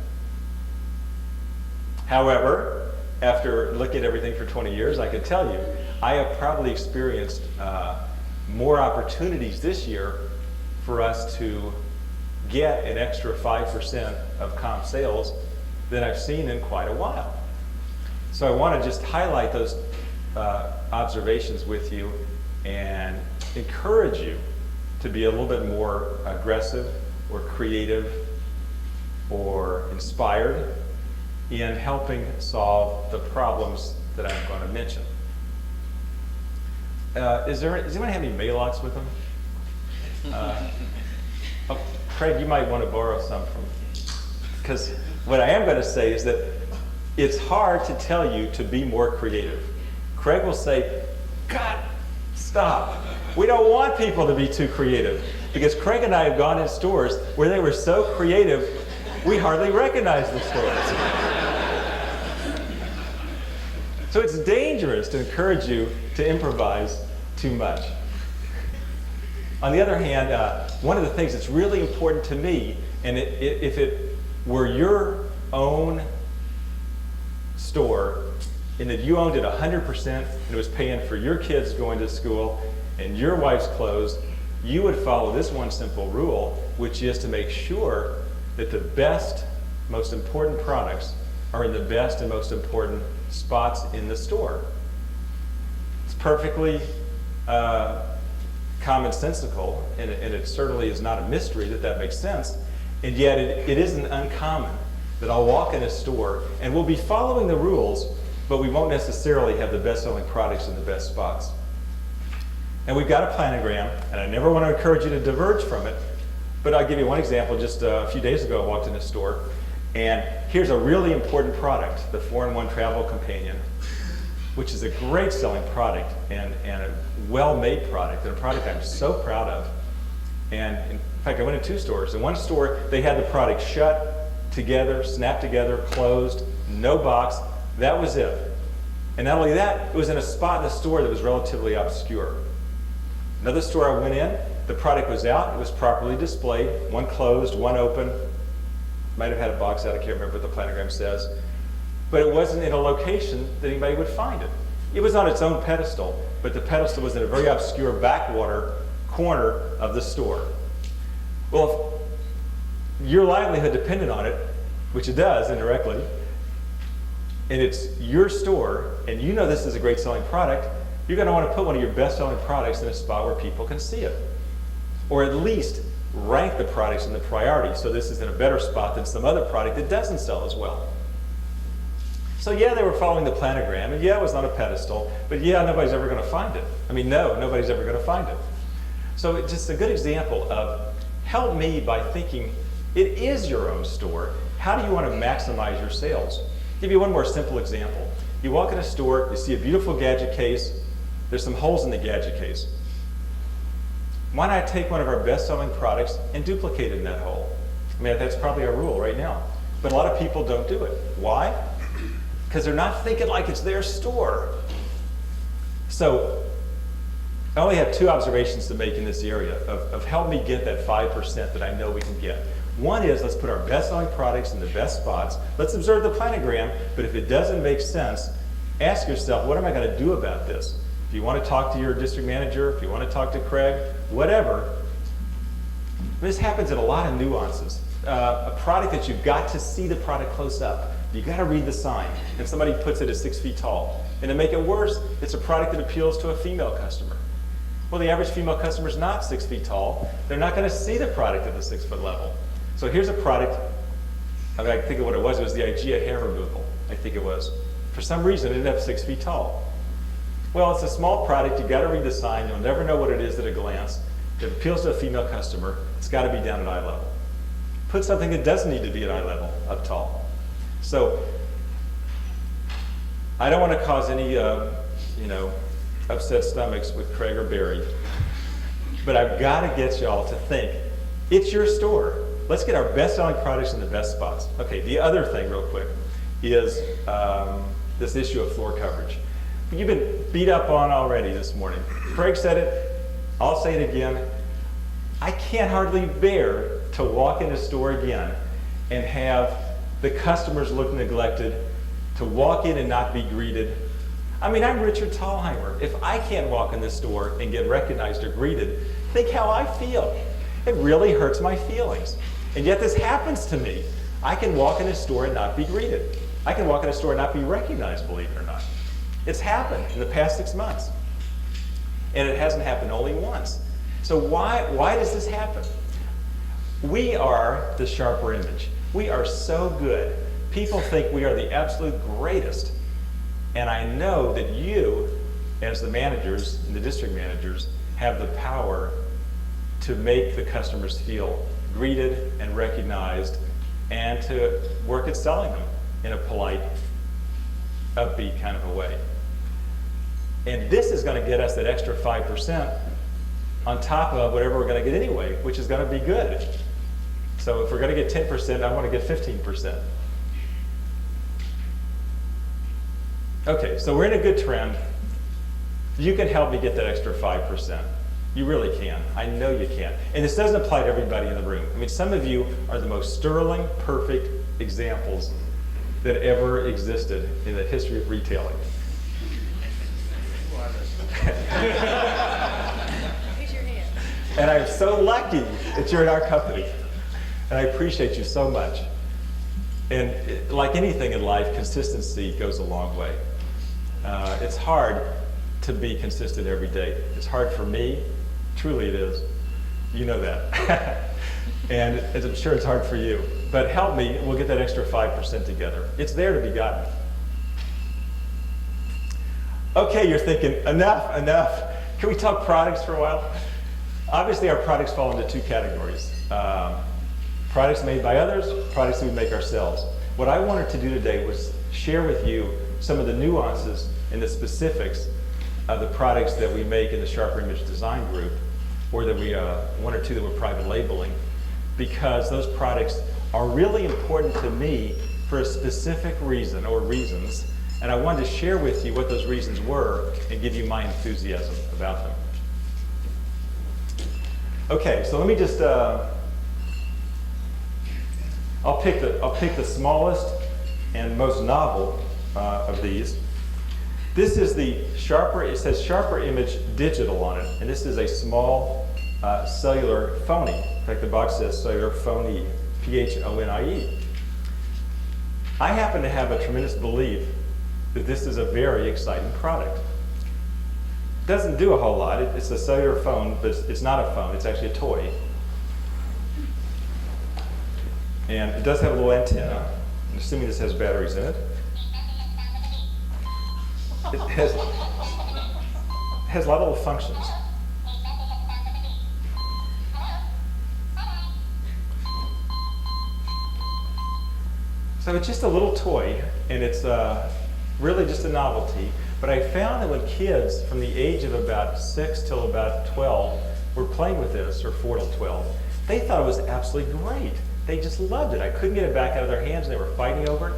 However, after looking at everything for 20 years, I can tell you, I have probably experienced more opportunities this year for us to get an extra 5% of comp sales than I've seen in quite a while. So I want to just highlight those observations with you and encourage you to be a little bit more aggressive or creative or inspired in helping solve the problems that I'm going to mention. Does anyone have any mail-outs with them? Oh, Craig, you might want to borrow some from, because what I am going to say is that it's hard to tell you to be more creative. Craig will say, God, stop. We don't want people to be too creative, because Craig and I have gone in stores where they were so creative, we hardly recognize the stores. So it's dangerous to encourage you to improvise too much. On the other hand, one of the things that's really important to me, and if it were your own store, and that you owned it 100% and it was paying for your kids going to school and your wife's clothes, you would follow this one simple rule, which is to make sure that the best, most important products are in the best and most important spots in the store. It's perfectly commonsensical, and it certainly is not a mystery that makes sense, and yet it isn't uncommon that I'll walk in a store and we'll be following the rules, but we won't necessarily have the best-selling products in the best spots. And we've got a planogram, and I never want to encourage you to diverge from it, but I'll give you one example. Just a few days ago, I walked in a store, and here's a really important product, the 4-in-1 Travel Companion, which is a great selling product and a well-made product, and a product I'm so proud of. And in fact, I went in 2 stores. In one store, they had the product shut together, snapped together, closed, no box. That was it. And not only that, it was in a spot in the store that was relatively obscure. Another store I went in, the product was out, it was properly displayed, one closed, one open. Might have had a box out, I can't remember what the planogram says. But it wasn't in a location that anybody would find it. It was on its own pedestal, but the pedestal was in a very obscure backwater corner of the store. Well, if your livelihood depended on it, which it does indirectly, and it's your store, and you know this is a great selling product, you're going to want to put one of your best selling products in a spot where people can see it. Or at least rank the products in the priority, so this is in a better spot than some other product that doesn't sell as well. So yeah, they were following the planogram, and yeah, it was on a pedestal, but yeah, nobody's ever going to find it. I mean, no, nobody's ever going to find it. So it's just a good example of help me by thinking it is your own store. How do you want to maximize your sales? I'll give you one more simple example. You walk in a store, you see a beautiful gadget case, there's some holes in the gadget case. Why not take one of our best-selling products and duplicate it in that hole? I mean, that's probably our rule right now. But a lot of people don't do it. Why? Because they're not thinking like it's their store. So I only have 2 observations to make in this area of help me get that 5% that I know we can get. One is, let's put our best-selling products in the best spots. Let's observe the planogram, but if it doesn't make sense, ask yourself, what am I going to do about this? If you want to talk to your district manager, if you want to talk to Craig, whatever. This happens in a lot of nuances. A product that you've got to see the product close up. You've got to read the sign, and somebody puts it at 6 feet tall. And to make it worse, it's a product that appeals to a female customer. Well, the average female customer is not 6 feet tall. They're not going to see the product at the 6 foot level. So here's a product, I mean, I think of what it was the IGEA hair removal, I think it was. For some reason, it ended up 6 feet tall. Well, it's a small product, you've got to read the sign, you'll never know what it is at a glance. If it appeals to a female customer, it's got to be down at eye level. Put something that doesn't need to be at eye level up tall. So, I don't want to cause any, upset stomachs with Craig or Barry, but I've got to get y'all to think, it's your store. Let's get our best-selling products in the best spots. Okay, the other thing real quick is this issue of floor coverage. You've been beat up on already this morning. Craig said it, I'll say it again. I can't hardly bear to walk in a store again and have the customers look neglected, to walk in and not be greeted. I mean, I'm Richard Thalheimer. If I can't walk in this store and get recognized or greeted, think how I feel. It really hurts my feelings. And yet this happens to me. I can walk in a store and not be greeted. I can walk in a store and not be recognized, believe it or not. It's happened in the past 6 months. And it hasn't happened only once. So why does this happen? We are the sharper image. We are so good. People think we are the absolute greatest. And I know that you, as the managers and the district managers, have the power to make the customers feel greeted and recognized and to work at selling them in a polite, upbeat kind of a way. And this is going to get us that extra 5% on top of whatever we're going to get anyway, which is going to be good. So if we're going to get 10%, I want to get 15%. Okay, so we're in a good trend. You can help me get that extra 5%. You really can. I know you can. And this doesn't apply to everybody in the room. I mean, some of you are the most sterling, perfect examples that ever existed in the history of retailing. And I'm so lucky that you're in our company. And I appreciate you so much. And like anything in life, consistency goes a long way. It's hard to be consistent every day. It's hard for me. Truly it is. You know that. And I'm sure it's hard for you. But help me, we'll get that extra 5% together. It's there to be gotten. Okay, you're thinking, enough. Can we talk products for a while? Obviously, our products fall into 2 categories. Products made by others, products that we make ourselves. What I wanted to do today was share with you some of the nuances and the specifics of the products that we make in the Sharper Image Design Group, or that we, 1 or 2 that we're private labeling, because those products are really important to me for a specific reason or reasons, and I wanted to share with you what those reasons were and give you my enthusiasm about them. Okay, so let me just, I'll pick the smallest and most novel of these. This is the Sharper, it says Sharper Image Digital on it, and this is a small cellular phony. In fact, the box says cellular phony, P-H-O-N-I-E. I happen to have a tremendous belief that this is a very exciting product. It doesn't do a whole lot. It's a cellular phone, but it's not a phone. It's actually a toy. And it does have a little antenna. I'm assuming this has batteries in it. It has a lot of little functions. So it's just a little toy, and it's really just a novelty. But I found that when kids from the age of about 6 till about 12 were playing with this, or 4 till 12, they thought it was absolutely great. They just loved it. I couldn't get it back out of their hands, and they were fighting over it.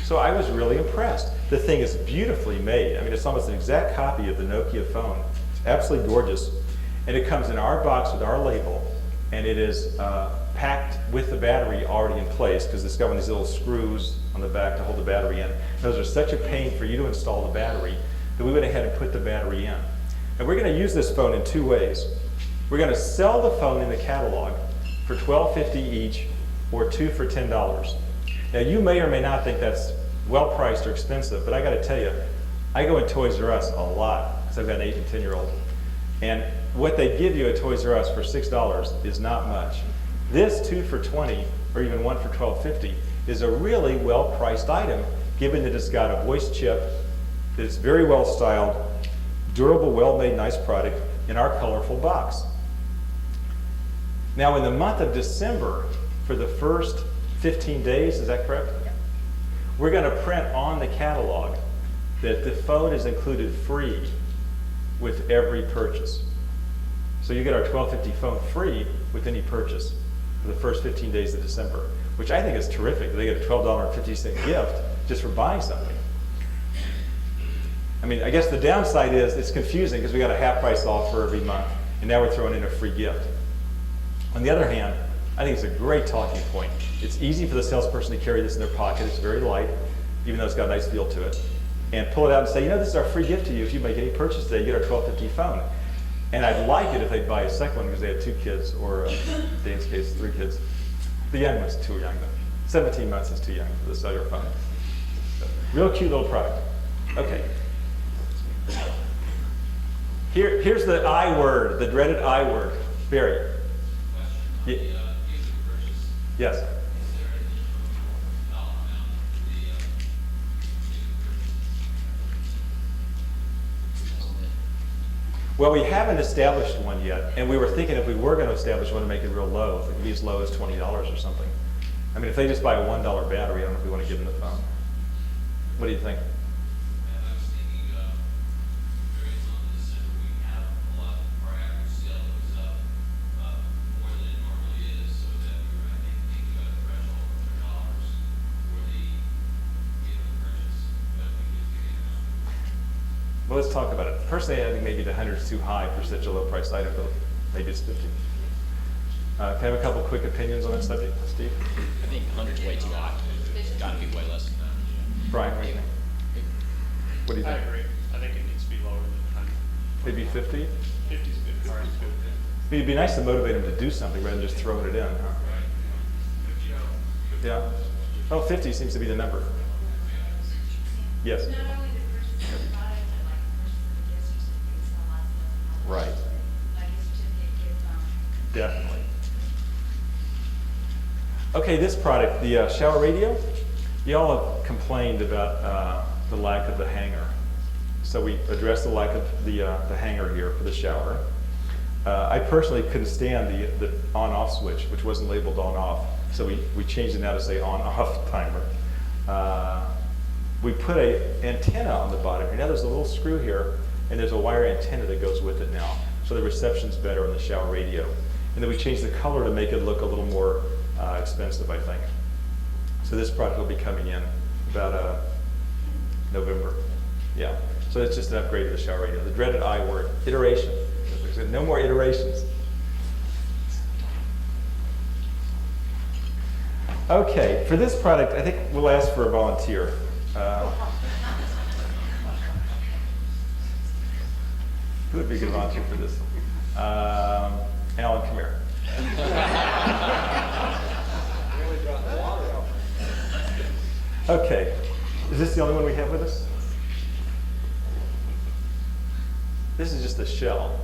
So I was really impressed. The thing is beautifully made. I mean, it's almost an exact copy of the Nokia phone. It's absolutely gorgeous. And it comes in our box with our label, and it is packed with the battery already in place, because it's got one of these little screws on the back to hold the battery in. Those are such a pain for you to install the battery that we went ahead and put the battery in. And we're going to use this phone in two ways. We're going to sell the phone in the catalog for $12.50 each, or two for $10. Now, you may or may not think that's well priced or expensive, but I got to tell you, I go in Toys R Us a lot because I've got an 8 and 10-year-old. And what they give you at Toys R Us for $6 is not much. This 2 for $20, or even 1 for $12.50, is a really well priced item, given that it's got a voice chip, that it's very well styled, durable, well made, nice product in our colorful box. Now, in the month of December, for the first 15 days, is that correct? Yeah. We're going to print on the catalog that the phone is included free with every purchase. So you get our $12.50 phone free with any purchase for the first 15 days of December, which I think is terrific. They get a $12.50 gift just for buying something. I mean, I guess the downside is it's confusing because we got a half price offer every month, and now we're throwing in a free gift. On the other hand, I think it's a great talking point. It's easy for the salesperson to carry this in their pocket. It's very light, even though it's got a nice feel to it. And pull it out and say, you know, this is our free gift to you. If you make any purchase today, you get our $12.50 phone. And I'd like it if they'd buy a second one because they had 2 kids, or in Dane's case, 3 kids. The young one's too young, though. 17 months is too young for the cellular phone. So, real cute little product. Okay. Here's the I word, the dreaded I word. Barry. Yes. Well, we haven't established one yet, and we were thinking if we were going to establish one to make it real low, if it could be as low as $20 or something. I mean, if they just buy a $1 battery, I don't know if we want to give them the phone. What do you think? Well, let's talk about it. Personally, I think maybe the 100 is too high for such a low-priced item, but maybe it's 50. Can I have a couple quick opinions on that subject, Steve? I think 100 is way too high. It's got to be way less than that. Brian, what do you think? What do you think? I agree. I think it needs to be lower than 100. Maybe 50? 50 is good. All right, good. It'd be nice to motivate them to do something rather than just throwing it in. Huh? Yeah. Oh, 50 seems to be the number. Yes. Right. Definitely. Okay, this product, the shower radio, you all have complained about the lack of the hanger. So we addressed the lack of the hanger here for the shower. I personally couldn't stand the on-off switch, which wasn't labeled on-off. So we changed it now to say on-off timer. We put an antenna on the bottom here. Now there's a little screw here, and there's a wire antenna that goes with it now. So the reception's better on the shower radio. And then we changed the color to make it look a little more expensive, I think. So this product will be coming in about November. Yeah. So it's just an upgrade to the shower radio. The dreaded I word, iteration. No more iterations. Okay, for this product, I think we'll ask for a volunteer. Who would be a good volunteer for this? Alan, come here. Okay, is this the only one we have with us? This is just a shell.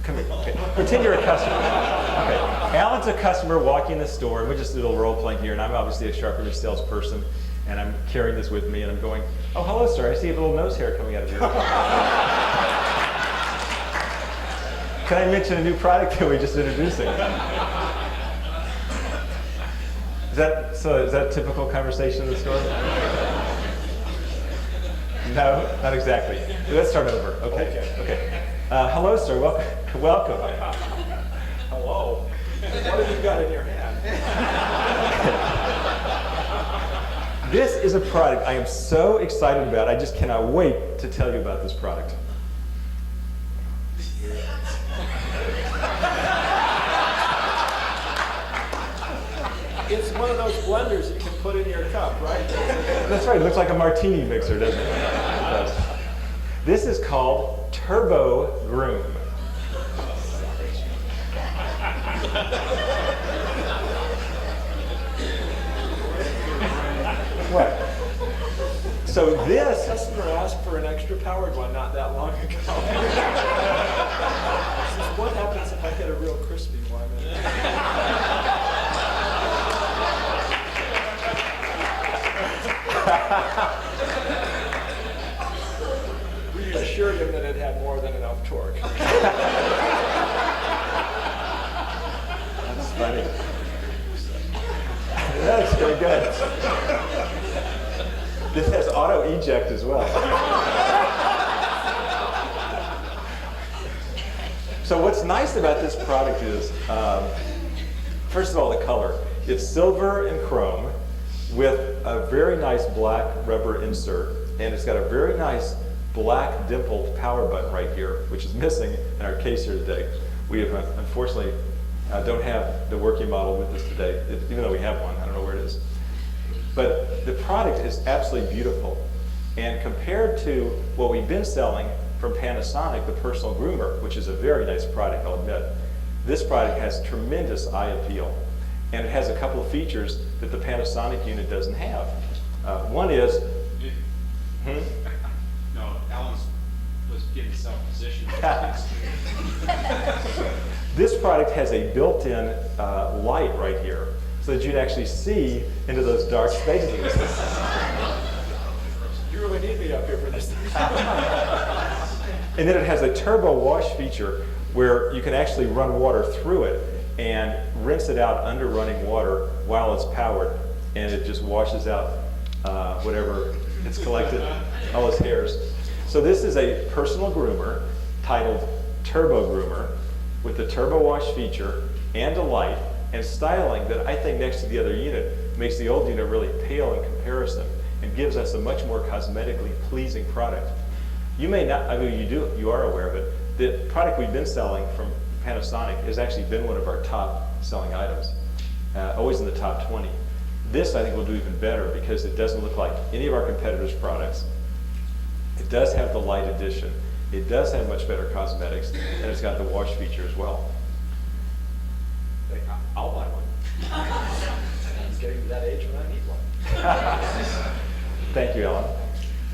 Come here. Okay. Pretend you're a customer. Okay. Alan's a customer walking the store, and we just did a little role playing here, and I'm obviously a SHRP salesperson, and I'm carrying this with me, and I'm going, oh, hello, sir. I see a little nose hair coming out of your Can I mention a new product that we're just introducing? Is that typical conversation in the store? No, not exactly. Let's start over. Okay. Hello, sir. Welcome. Hello. What have you got in your hand? This is a product I am so excited about. I just cannot wait to tell you about this product. It's one of those blenders you can put in your cup, right? That's right. It looks like a martini mixer, doesn't it? It does. This is called Turbo Groom. What? So this... A customer asked for an extra powered one not that long ago. Says, what happens if I get a real crispy one? We assured him that it had more than enough torque. That's funny. That's very good. This has auto eject as well. So what's nice about this product is, first of all, the color. It's silver and chrome with a very nice black rubber insert, and it's got a very nice black dimpled power button right here, which is missing in our case here today. We have unfortunately don't have the working model with us today, even though we have one. I don't know where it is. But the product is absolutely beautiful. And compared to what we've been selling from Panasonic, the personal groomer, which is a very nice product, I'll admit, this product has tremendous eye appeal. And it has a couple of features that the Panasonic unit doesn't have. One is... No, Alan was getting self-positioned. This product has a built-in light right here, so that you'd actually see into those dark spaces. You really need me up here for this. And then it has a turbo wash feature where you can actually run water through it and rinse it out under running water while it's powered, and it just washes out whatever it's collected, all its hairs. So this is a personal groomer titled Turbo Groomer with the turbo wash feature and a light and styling that I think next to the other unit makes the old unit really pale in comparison and gives us a much more cosmetically pleasing product. You may not, I mean you are aware of it, the product we've been selling from Panasonic has actually been one of our top selling items, always in the top 20. This I think will do even better because it doesn't look like any of our competitors' products. It does have the light addition. It does have much better cosmetics, and it's got the wash feature as well. I'll buy one. I'm getting to that age when I need one. Thank you, Ellen.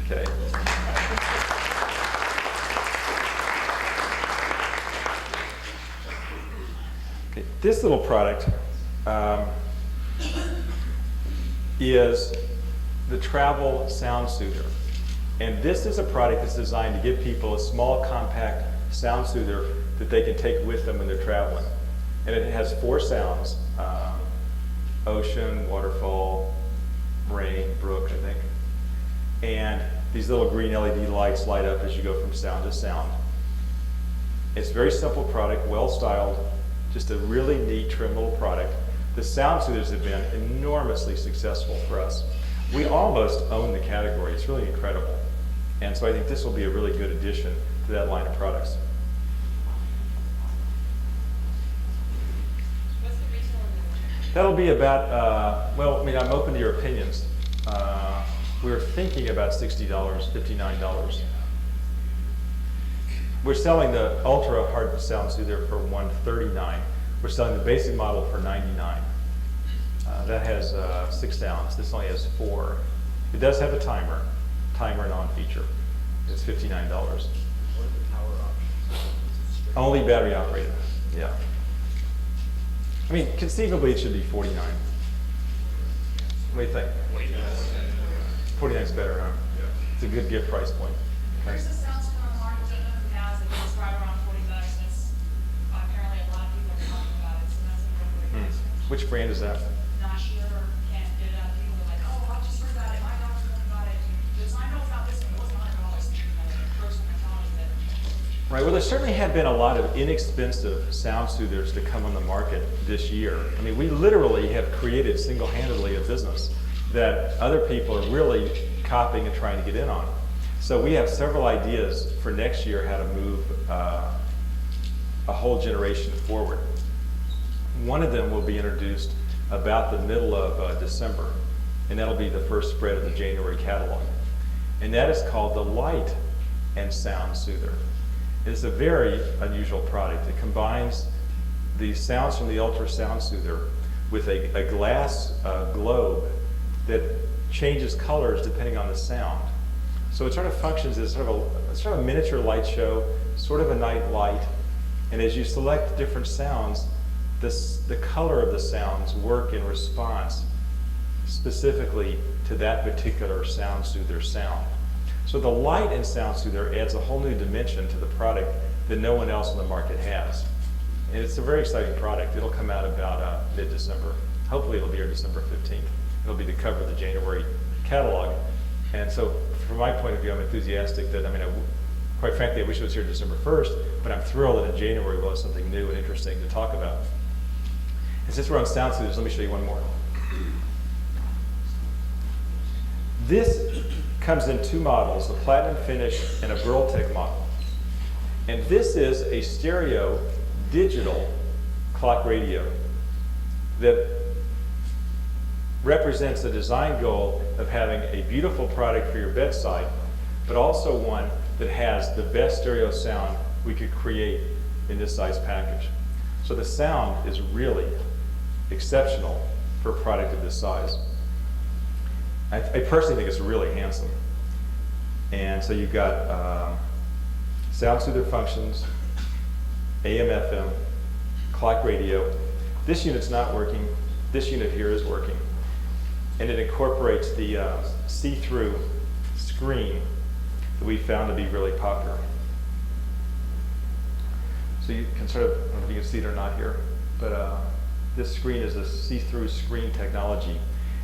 Okay. Okay. This little product is the Travel Sound Soother. And this is a product that's designed to give people a small, compact sound soother that they can take with them when they're traveling. And it has 4 sounds, ocean, waterfall, rain, brook, I think. And these little green LED lights light up as you go from sound to sound. It's a very simple product, well styled, just a really neat, trim little product. The sound soothers have been enormously successful for us. We almost own the category. It's really incredible. And so I think this will be a really good addition to that line of products. What's the retail in That'll be about, well, I mean, I'm open to your opinions. We're thinking about $60, $59. We're selling the ultra hard sound soother for $139. We're selling the basic model for $99. That has 6 sounds. This only has 4. It does have a timer and on feature. It's $59. What are the power options? Only battery operated. Yeah. I mean, conceivably it should be $49. What do you think? 49 is better, huh? Yeah. It's a good gift price point. There's a sound store on the market that no one has, and it's right around $40. That's apparently a lot of people are talking about it, so that's a really good price. Which brand is that? Not sure, can't get it out. People are like, oh, I just heard about it. My doctor told me about it. Because I know about this one. It wasn't $100. Personal knowledge that. Right, well there certainly have been a lot of inexpensive sound soothers to come on the market this year. I mean, we literally have created single-handedly a business that other people are really copying and trying to get in on. So we have several ideas for next year how to move a whole generation forward. One of them will be introduced about the middle of December, and that'll be the first spread of the January catalog. And that is called the Light and Sound Soother. It's a very unusual product. It combines the sounds from the ultrasound soother with a glass globe that changes colors depending on the sound. So it sort of functions as sort of a miniature light show, sort of a night light. And as you select different sounds, the color of the sounds work in response specifically to that particular sound soother sound. So the Light and Sound Soother adds a whole new dimension to the product that no one else in the market has. And it's a very exciting product. It'll come out about mid-December. Hopefully it'll be here December 15th. It'll be the cover of the January catalog. And so from my point of view, I'm enthusiastic that, quite frankly, I wish it was here December 1st, but I'm thrilled that in January we'll have something new and interesting to talk about. And since we're on sound soothers, let me show you one more. This comes in two models, a platinum finish and a Burltec model. And this is a stereo digital clock radio that represents the design goal of having a beautiful product for your bedside, but also one that has the best stereo sound we could create in this size package. So the sound is really exceptional for a product of this size. I personally think it's really handsome. And so you've got sound soother functions, AM, FM, clock radio. This unit's not working. This unit here is working. And it incorporates the see-through screen that we found to be really popular. So you can sort of, I don't know if you can see it or not here, but this screen is a see-through screen technology.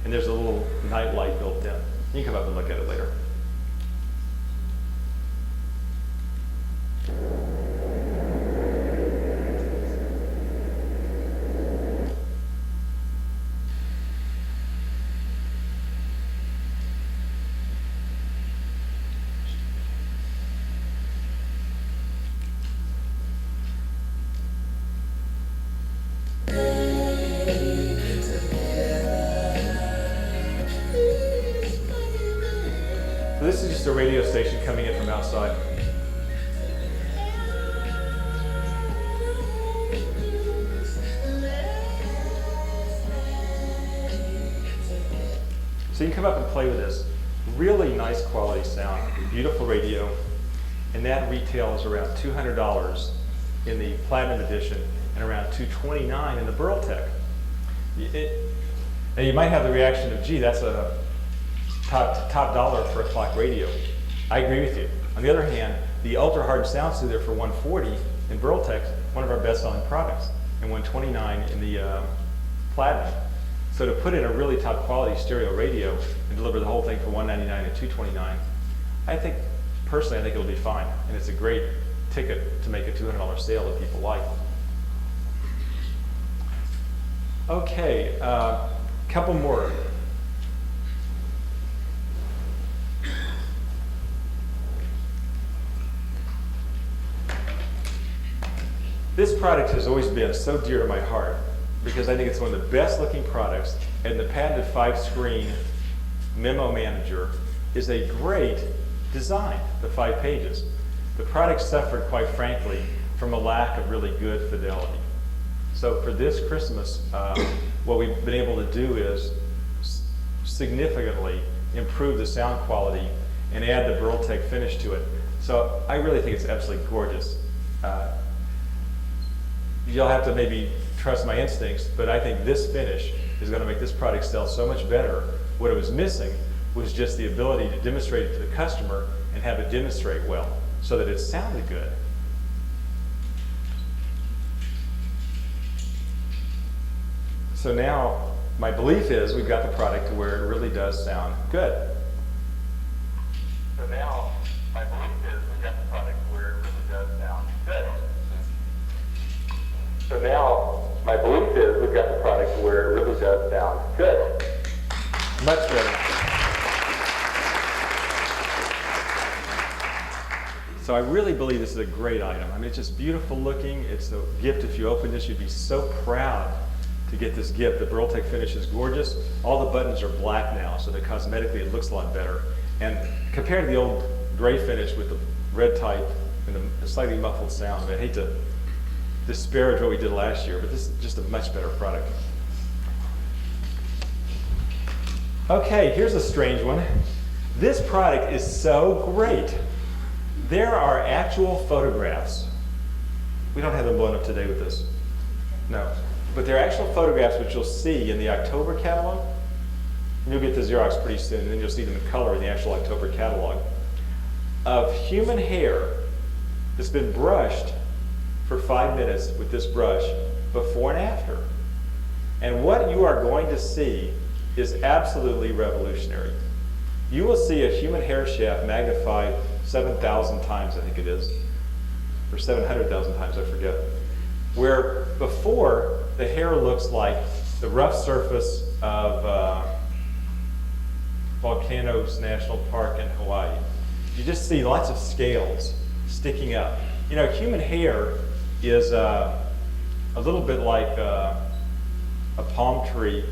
And there's a little night light built in. You can come up and look at it later. This is just a radio station coming in from outside. So you can come up and play with this. Really nice quality sound, beautiful radio, and that retails around $200 in the Platinum Edition and around $229 in the Burltec. Now you might have the reaction of, gee, that's a top dollar for a clock radio. I agree with you. On the other hand, the ultra hard sound soother for $140 in Burltec, one of our best selling products, and $129 in the Platinum. So to put in a really top quality stereo radio and deliver the whole thing for $199 and $229, I think it'll be fine. And it's a great ticket to make a $200 sale that people like. Okay, couple more. This product has always been so dear to my heart because I think it's one of the best looking products, and the patented 5-screen memo manager is a great design, the 5 pages. The product suffered, quite frankly, from a lack of really good fidelity. So for this Christmas, what we've been able to do is significantly improve the sound quality and add the Burltec finish to it. So I really think it's absolutely gorgeous. You'll have to maybe trust my instincts, but I think this finish is going to make this product sell so much better. What it was missing was just the ability to demonstrate it to the customer and have it demonstrate well so that it sounded good. So now my belief is we've got the product to where it really does sound good. So now my belief is we've got the product to where it really does sound good. So now, my belief is we've got the product where it really does sound good. Much better. So I really believe this is a great item. I mean, it's just beautiful looking. It's a gift. If you open this, you'd be so proud to get this gift. The Burltec finish is gorgeous. All the buttons are black now, so that cosmetically it looks a lot better. And compared to the old gray finish with the red type and the slightly muffled sound, I mean, I hate to disparage what we did last year, but this is just a much better product. Okay, here's a strange one. This product is so great. There are actual photographs. We don't have them blown up today with this. No. But there are actual photographs which you'll see in the October catalog. And you'll get the Xerox pretty soon, and then you'll see them in color in the actual October catalog, of human hair that's been brushed for 5 minutes with this brush before and after. And what you are going to see is absolutely revolutionary. You will see a human hair shaft magnified 7,000 times, I think it is, or 700,000 times, I forget, where before the hair looks like the rough surface of Volcanoes National Park in Hawaii. You just see lots of scales sticking up. You know, human hair is a little bit like a palm tree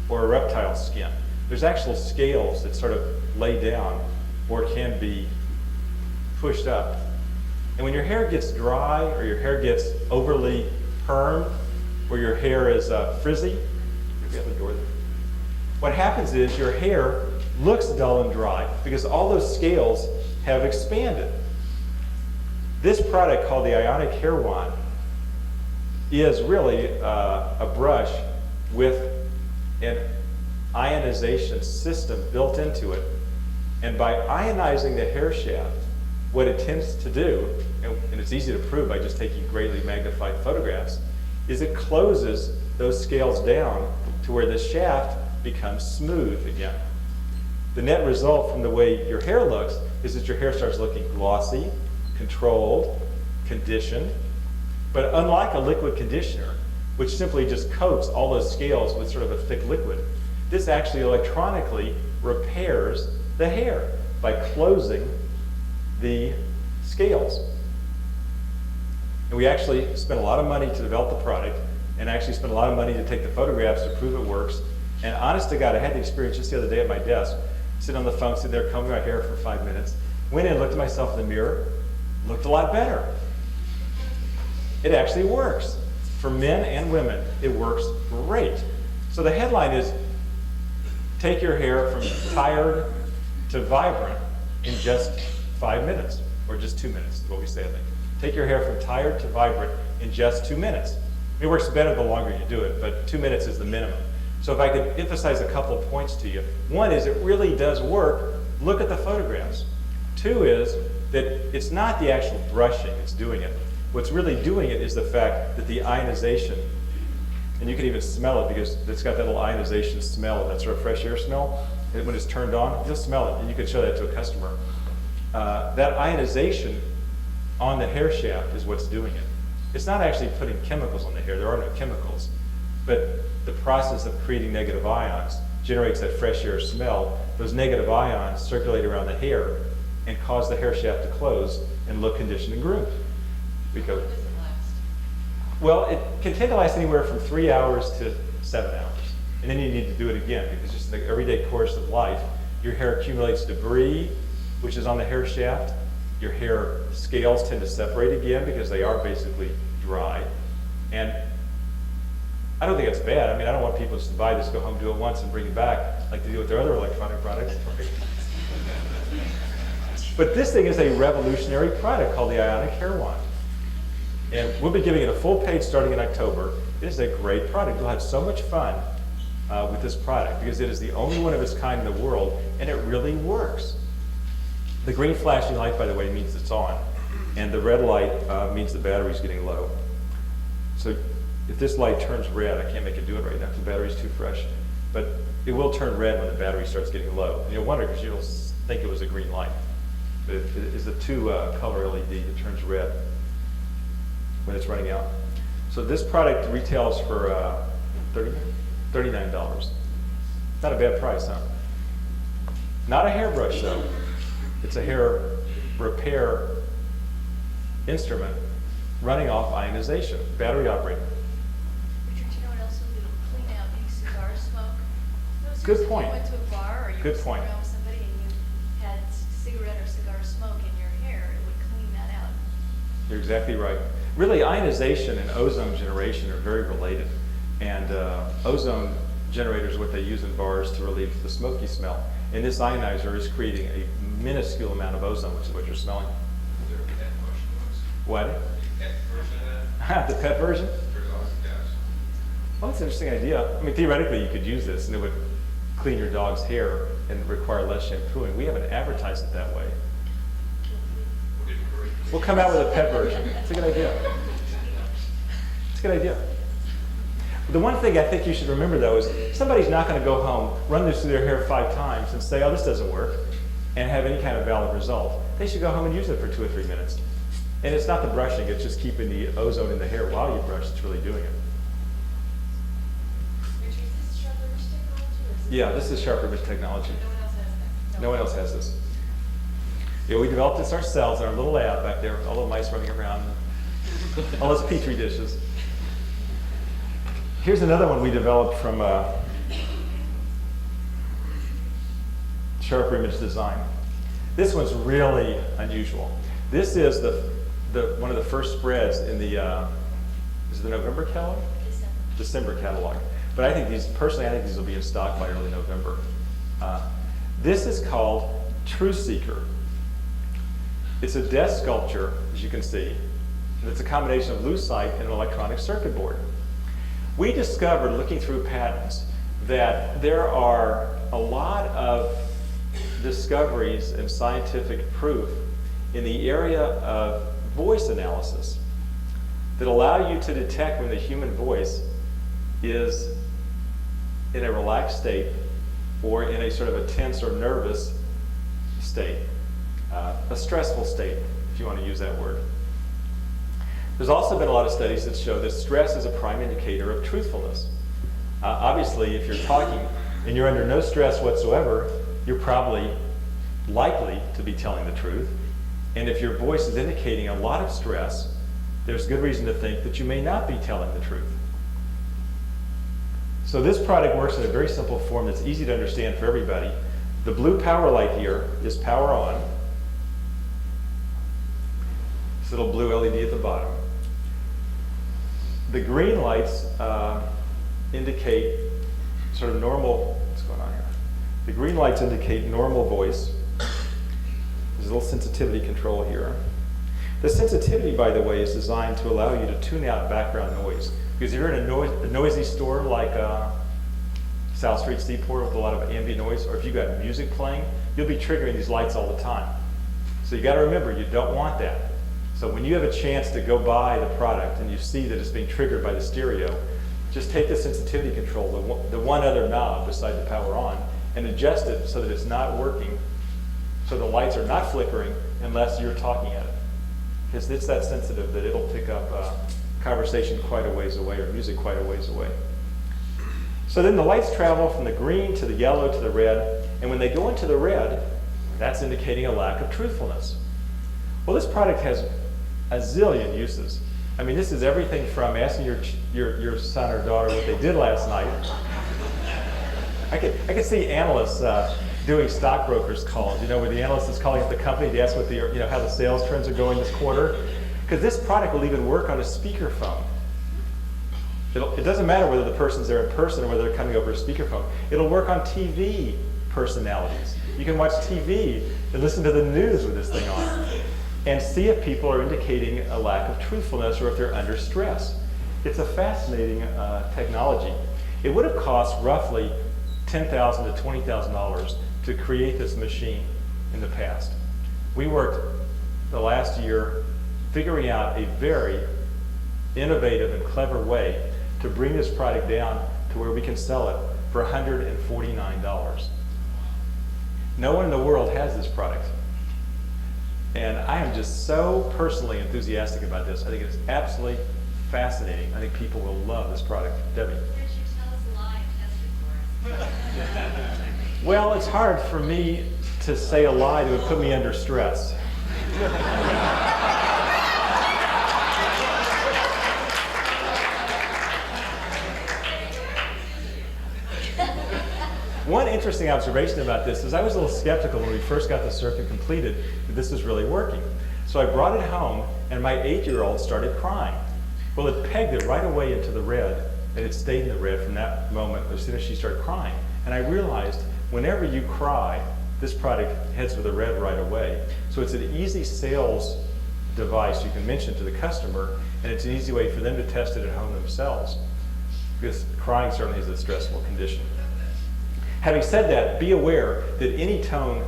or a reptile skin. There's actual scales that sort of lay down or can be pushed up. And when your hair gets dry or your hair gets overly permed or your hair is frizzy, what happens is your hair looks dull and dry because all those scales have expanded. This product called the Ionic Hair Wand is really a brush with an ionization system built into it. And by ionizing the hair shaft, what it tends to do, and it's easy to prove by just taking greatly magnified photographs, is it closes those scales down to where the shaft becomes smooth again. The net result from the way your hair looks is that your hair starts looking glossy, controlled, conditioned. But unlike a liquid conditioner, which simply just coats all those scales with sort of a thick liquid, this actually electronically repairs the hair by closing the scales. And we actually spent a lot of money to develop the product and actually spent a lot of money to take the photographs to prove it works. And honest to God, I had the experience just the other day at my desk, sitting on the phone, sitting there combing my hair for 5 minutes, went in, looked at myself in the mirror, looked a lot better. It actually works. For men and women, it works great. So the headline is, take your hair from tired to vibrant in just 5 minutes, or just 2 minutes, is what we say, I think. Take your hair from tired to vibrant in just 2 minutes. It works better the longer you do it, but 2 minutes is the minimum. So if I could emphasize a couple of points to you. One is it really does work. Look at the photographs. Two is that it's not the actual brushing that's doing it. What's really doing it is the fact that the ionization, and you can even smell it because it's got that little ionization smell, that sort of fresh air smell. And when it's turned on, you'll smell it, and you can show that to a customer. That ionization on the hair shaft is what's doing it. It's not actually putting chemicals on the hair. There are no chemicals. But the process of creating negative ions generates that fresh air smell. Those negative ions circulate around the hair and cause the hair shaft to close and look conditioned and groomed. Well, it can tend to last anywhere from 3 hours to 7 hours. And then you need to do it again because just in the everyday course of life, your hair accumulates debris, which is on the hair shaft. Your hair scales tend to separate again because they are basically dry. And I don't think it's bad. I mean, I don't want people just to buy this, go home, do it once, and bring it back like they do with their other electronic products. But this thing is a revolutionary product called the Ionic Hair Wand. And we'll be giving it a full page starting in October. It is a great product. You'll have so much fun with this product because it is the only one of its kind in the world, and it really works. The green flashing light, by the way, means it's on, and the red light means the battery's getting low. So if this light turns red, I can't make it do it right now because the battery's too fresh, but it will turn red when the battery starts getting low. And you'll wonder because you'll think it was a green light, but it is a two-color LED that turns red when it's running out. So this product retails for $39. Not a bad price, huh? Not a hairbrush, though. It's a hair repair instrument running off ionization, battery operated. Richard, you know what else will do? Clean out any cigar smoke. No, Good seriously, point. You went to a bar or you Good were sitting point. around with somebody and you had cigarette or cigar smoke in your hair, it would clean that out. You're exactly right. Really, ionization and ozone generation are very related. And ozone generator is what they use in bars to relieve the smoky smell. And this ionizer is creating a minuscule amount of ozone, which is what you're smelling. What? The pet version? Well, that's an interesting idea. I mean, theoretically, you could use this and it would clean your dog's hair and require less shampooing. We haven't advertised it that way. We'll come out with a pet version. It's a good idea. It's a good idea. The one thing I think you should remember, though, is somebody's not going to go home, run this through their hair 5 times, and say, oh, this doesn't work, and have any kind of valid result. They should go home and use it for 2 or 3 minutes. And it's not the brushing, it's just keeping the ozone in the hair while you brush that's really doing it. Richard, is this sharp image technology or is this? Yeah, this is sharp image technology. No one else has that. No one else has this. Yeah, we developed this ourselves in our little lab back there, all the mice running around, all those petri dishes. Here's another one we developed from Sharp Image Design. This one's really unusual. This is one of the first spreads in the is it the November catalog? December catalog. But I think personally, I think these will be in stock by early November. This is called Truth Seeker. It's a desk sculpture, as you can see. And it's a combination of lucite and an electronic circuit board. We discovered, looking through patents, that there are a lot of discoveries and scientific proof in the area of voice analysis that allow you to detect when the human voice is in a relaxed state or in a sort of a tense or nervous state, a stressful state, if you want to use that word. There's also been a lot of studies that show that stress is a prime indicator of truthfulness. Obviously, if you're talking and you're under no stress whatsoever, you're probably likely to be telling the truth. And if your voice is indicating a lot of stress, there's good reason to think that you may not be telling the truth. So this product works in a very simple form that's easy to understand for everybody. The blue power light here is power on. This little blue LED at the bottom. The green lights indicate sort of normal, what's going on here? The green lights indicate normal voice. There's a little sensitivity control here. The sensitivity, by the way, is designed to allow you to tune out background noise. Because if you're in a noisy store like South Street Seaport with a lot of ambient noise, or if you've got music playing, you'll be triggering these lights all the time. So you got to remember, you don't want that. So when you have a chance to go buy the product and you see that it's being triggered by the stereo, just take the sensitivity control, the one other knob beside the power on, and adjust it so that it's not working, so the lights are not flickering unless you're talking at it. Because it's that sensitive that it'll pick up conversation quite a ways away or music quite a ways away. So then the lights travel from the green to the yellow to the red, and when they go into the red, that's indicating a lack of truthfulness. Well, this product has a zillion uses. I mean, this is everything from asking your son or daughter what they did last night. I could see analysts doing stockbrokers calls, where the analyst is calling up the company to ask what how the sales trends are going this quarter. Because this product will even work on a speakerphone. It doesn't matter whether the person's there in person or whether they're coming over a speakerphone. It'll work on TV personalities. You can watch TV and listen to the news with this thing on and see if people are indicating a lack of truthfulness or if they're under stress. It's a fascinating technology. It would have cost roughly $10,000 to $20,000 to create this machine in the past. We worked the last year figuring out a very innovative and clever way to bring this product down to where we can sell it for $149. No one in the world has this product. And I am just so personally enthusiastic about this. I think it's absolutely fascinating. I think people will love this product. Debbie? Well, it's hard for me to say a lie that would put me under stress. One interesting observation about this is I was a little skeptical when we first got the circuit completed that this was really working. So I brought it home, and my 8-year-old started crying. Well, it pegged it right away into the red, and it stayed in the red from that moment as soon as she started crying. And I realized whenever you cry, this product heads for the red right away. So it's an easy sales device you can mention to the customer, and it's an easy way for them to test it at home themselves, because crying certainly is a stressful condition. Having said that, be aware that any tone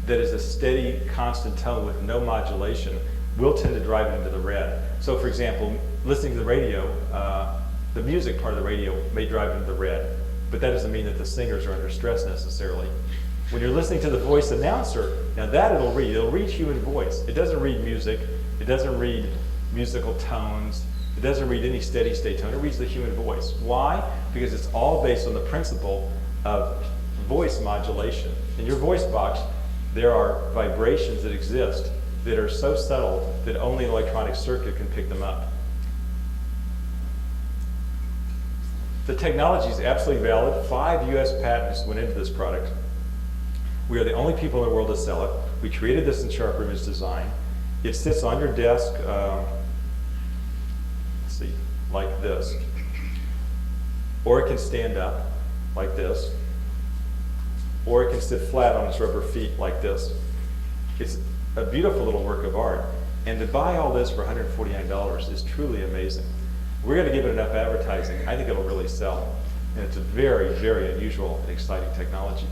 that is a steady, constant tone with no modulation will tend to drive it into the red. So for example, listening to the radio, the music part of the radio may drive it into the red, but that doesn't mean that the singers are under stress necessarily. When you're listening to the voice announcer, now that it'll read human voice. It doesn't read music, it doesn't read musical tones, it doesn't read any steady state tone, it reads the human voice. Why? Because it's all based on the principle of voice modulation. In your voice box, there are vibrations that exist that are so subtle that only an electronic circuit can pick them up. The technology is absolutely valid. 5 US patents went into this product. We are the only people in the world to sell it. We created this in SHRP Image Design. It sits on your desk, let's see, like this. Or it can stand up like this. Or it can sit flat on its rubber feet like this. It's a beautiful little work of art. And to buy all this for $149 is truly amazing. We're going to give it enough advertising. I think it'll really sell. And it's a very, very unusual and exciting technology.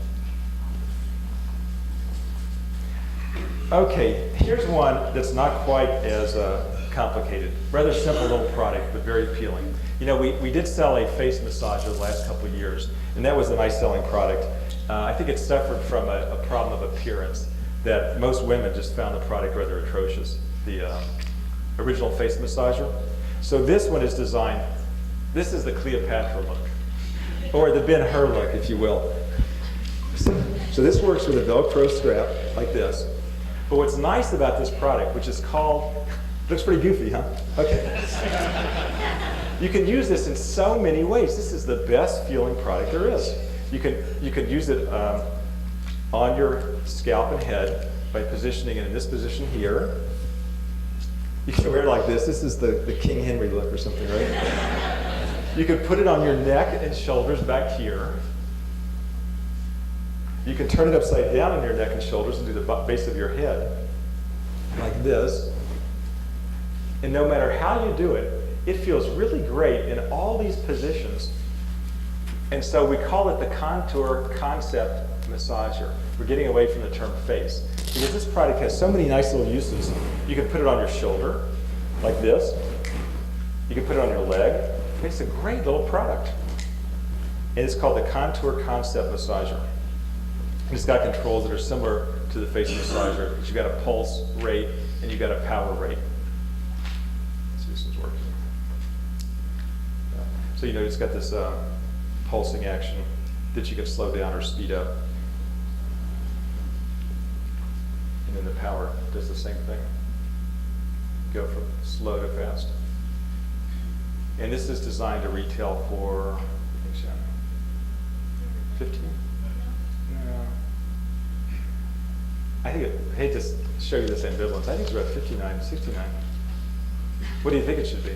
Okay, here's one that's not quite as complicated. Rather simple little product, but very appealing. You know, we did sell a face massager the last couple of years, and that was a nice selling product. I think it suffered from a problem of appearance that most women just found the product rather atrocious, the original face massager. So this one is designed, this is the Cleopatra look, or the Ben-Hur look, if you will. So this works with a Velcro strap like this. But what's nice about this product, which is called, looks pretty goofy, huh? Okay. You can use this in so many ways. This is the best feeling product there is. You can use it on your scalp and head by positioning it in this position here. You can wear it like this. This is the King Henry look or something, right? You can put it on your neck and shoulders back here. You can turn it upside down on your neck and shoulders and do the base of your head, like this. And no matter how you do it, it feels really great in all these positions. And so we call it the Contour Concept Massager. We're getting away from the term face. Because this product has so many nice little uses. You can put it on your shoulder, like this. You can put it on your leg. It's a great little product. And it's called the Contour Concept Massager. It's got controls that are similar to the face massager, but you've got a pulse rate and you've got a power rate. Let's see if this one's working. So you know it's got this pulsing action that you can slow down or speed up. And then the power does the same thing. Go from slow to fast. And this is designed to retail for, I think, 15? No. I hate to show you this ambivalence. I think it's about 59, 69. What do you think it should be?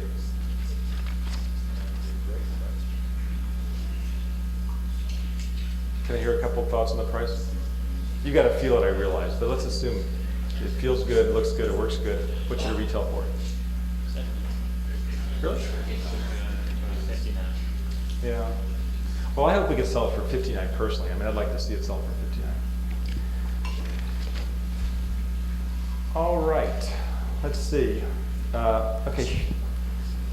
Can I hear a couple of thoughts on the price? You got to feel it, I realize, but let's assume it feels good, looks good, it works good. What should it retail for? Really? Yeah. Well, I hope we can sell it for 59 personally. I mean, I'd like to see it sell for 59. All right. Let's see. Okay.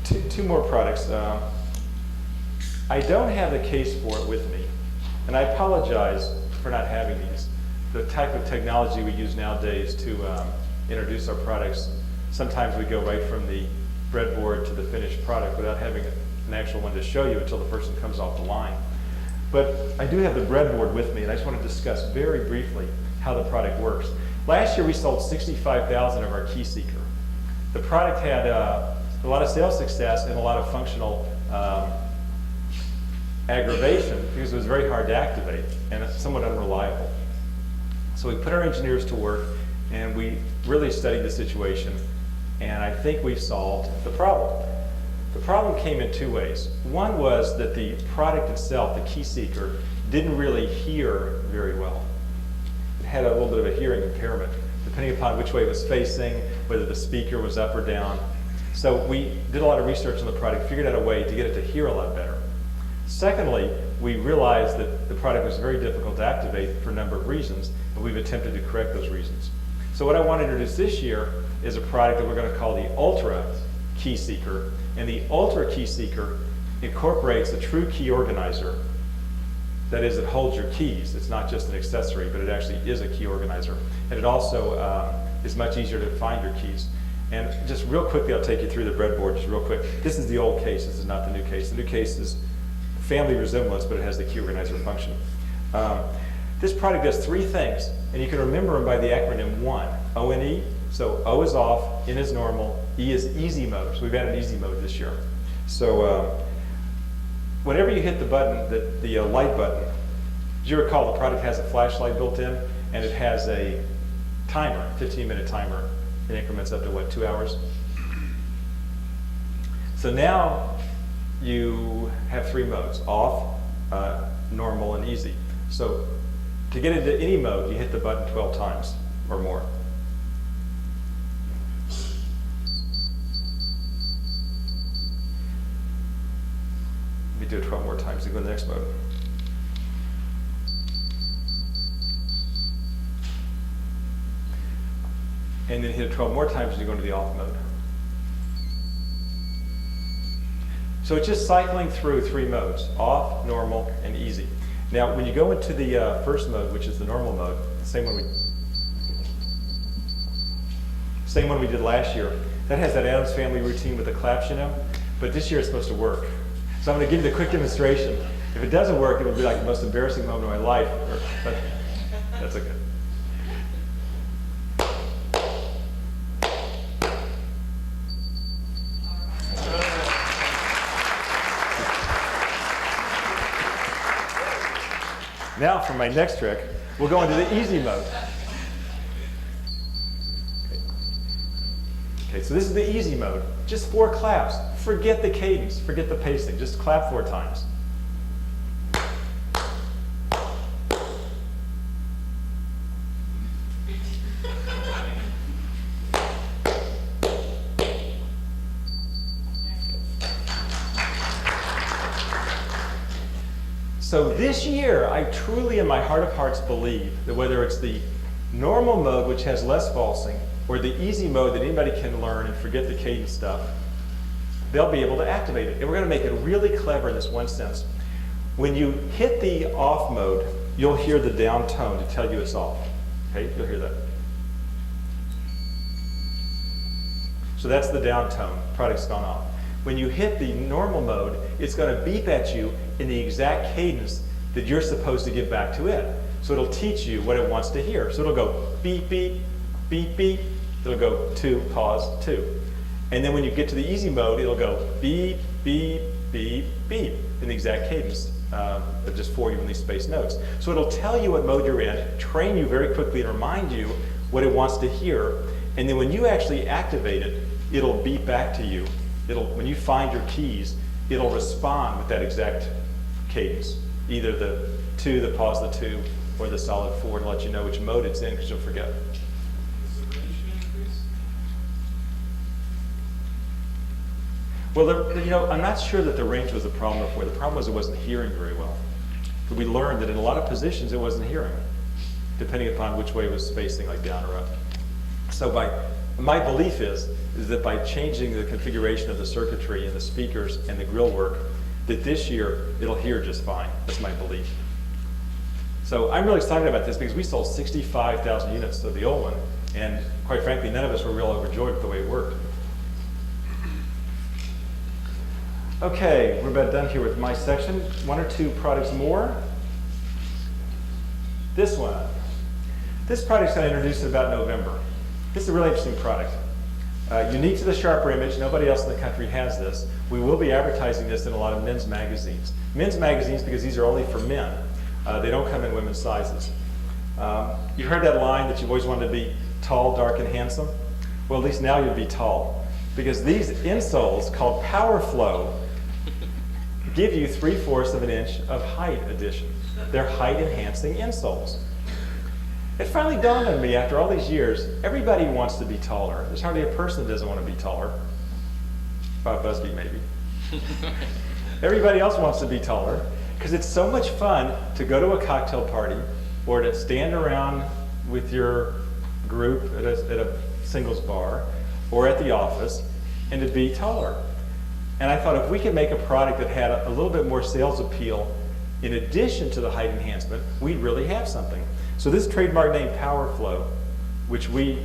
Two more products. I don't have the case for it with me, and I apologize for not having these. The type of technology we use nowadays to introduce our products, sometimes we go right from the breadboard to the finished product without having an actual one to show you until the person comes off the line. But I do have the breadboard with me, and I just want to discuss very briefly how the product works. Last year, we sold 65,000 of our key seeker. The product had a lot of sales success and a lot of functional aggravation because it was very hard to activate and it's somewhat unreliable. So we put our engineers to work and we really studied the situation, and I think we've solved the problem. The problem came in two ways. One was that the product itself, the key seeker, didn't really hear very well. It had a little bit of a hearing impairment, depending upon which way it was facing, whether the speaker was up or down. So we did a lot of research on the product, figured out a way to get it to hear a lot better. Secondly, we realized that the product was very difficult to activate for a number of reasons, and we've attempted to correct those reasons. So what I want to introduce this year is a product that we're going to call the Ultra Key Seeker. And the Ultra Key Seeker incorporates a true key organizer. That is, it holds your keys. It's not just an accessory, but it actually is a key organizer. And it also is much easier to find your keys. And just real quickly, I'll take you through the breadboard just real quick. This is the old case. This is not the new case. The new case is family resemblance, but it has the key organizer function. This product does three things, and you can remember them by the acronym ONE, O-N-E. So O is off, N is normal, E is easy mode. So we've added easy mode this year. So whenever you hit the button, the light button, do you recall the product has a flashlight built in, and it has a timer, 15-minute timer. It increments up to, what, 2 hours? So now you have three modes, off, normal, and easy. So to get into any mode, you hit the button 12 times or more. Let me do it 12 more times to go to the next mode. And then hit it 12 more times as you go into the off mode. So it's just cycling through three modes, off, normal, and easy. Now, when you go into the first mode, which is the normal mode, the same one we did last year, that has that Addams Family routine with the claps, you know, but this year it's supposed to work. So I'm going to give you the quick demonstration. If it doesn't work, it will be like the most embarrassing moment of my life, but that's okay. Now for my next trick, we'll go into the easy mode. Okay, so this is the easy mode. Just 4 claps. Forget the cadence, forget the pacing. Just clap 4 times. So this year, I truly in my heart of hearts believe that whether it's the normal mode, which has less falsing, or the easy mode that anybody can learn and forget the cadence stuff, they'll be able to activate it. And we're going to make it really clever in this one sense. When you hit the off mode, you'll hear the down tone to tell you it's off. Okay, you'll hear that. So that's the down tone. Product's gone off. When you hit the normal mode, it's going to beep at you in the exact cadence that you're supposed to give back to it. So it'll teach you what it wants to hear. So it'll go beep, beep, beep, beep. It'll go 2, pause, 2. And then when you get to the easy mode, it'll go beep, beep, beep, beep in the exact cadence of just 4 evenly spaced notes. So it'll tell you what mode you're in, train you very quickly, and remind you what it wants to hear. And then when you actually activate it, it'll beep back to you. When you find your keys, it'll respond with that exact cadence. Either the 2, the pause, the 2, or the solid 4, and let you know which mode it's in because you'll forget. Well, you know, I'm not sure that the range was the problem before. The problem was it wasn't hearing very well. But we learned that in a lot of positions it wasn't hearing, depending upon which way it was facing, like down or up. So my belief is that by changing the configuration of the circuitry and the speakers and the grill work, that this year it'll hear just fine. That's my belief. So I'm really excited about this because we sold 65,000 units of the old one, and quite frankly, none of us were real overjoyed with the way it worked. Okay, we're about done here with my section. 1 or 2 products more. This one. This product's going to introduce in about November. This is a really interesting product. Unique to the Sharper image, nobody else in the country has this. We will be advertising this in a lot of men's magazines. Men's magazines because these are only for men. They don't come in women's sizes. You heard that line that you've always wanted to be tall, dark, and handsome? Well, at least now you'll be tall. Because these insoles, called Power Flow, give you 3/4 of an inch of height addition. They're height-enhancing insoles. It finally dawned on me after all these years, everybody wants to be taller. There's hardly a person that doesn't want to be taller. Bob Busby, maybe. Everybody else wants to be taller because it's so much fun to go to a cocktail party or to stand around with your group at a singles bar or at the office and to be taller. And I thought if we could make a product that had a little bit more sales appeal in addition to the height enhancement, we'd really have something. So this trademark name PowerFlow, which we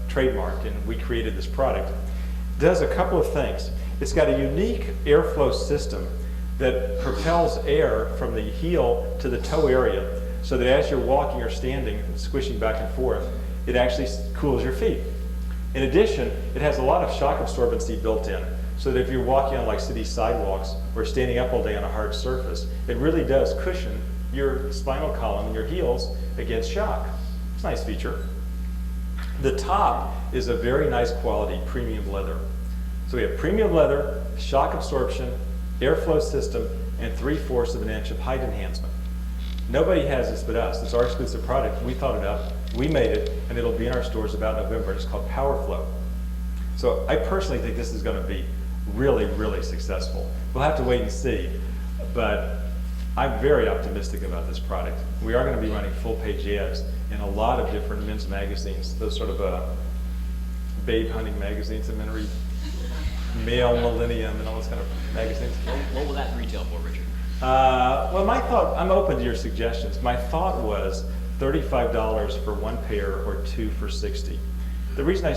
trademarked and we created this product, does a couple of things. It's got a unique airflow system that propels air from the heel to the toe area so that as you're walking or standing, squishing back and forth, it actually cools your feet. In addition, it has a lot of shock absorbency built in, so that if you're walking on like city sidewalks or standing up all day on a hard surface, it really does cushion your spinal column and your heels against shock. It's a nice feature. The top is a very nice quality premium leather. So we have premium leather, shock absorption, airflow system, and 3/4 of an inch of height enhancement. Nobody has this but us. It's our exclusive product. We thought it up, we made it, and it'll be in our stores about November. It's called PowerFlow. So I personally think this is going to be really, really successful. We'll have to wait and see, but I'm very optimistic about this product. We are going to be running full-page ads in a lot of different men's magazines, those sort of babe hunting magazines that men read, Male Millennium and all those kind of magazines. What will that retail for, Richard? Well, my thought, I'm open to your suggestions. My thought was $35 for one pair or two for $60. The reason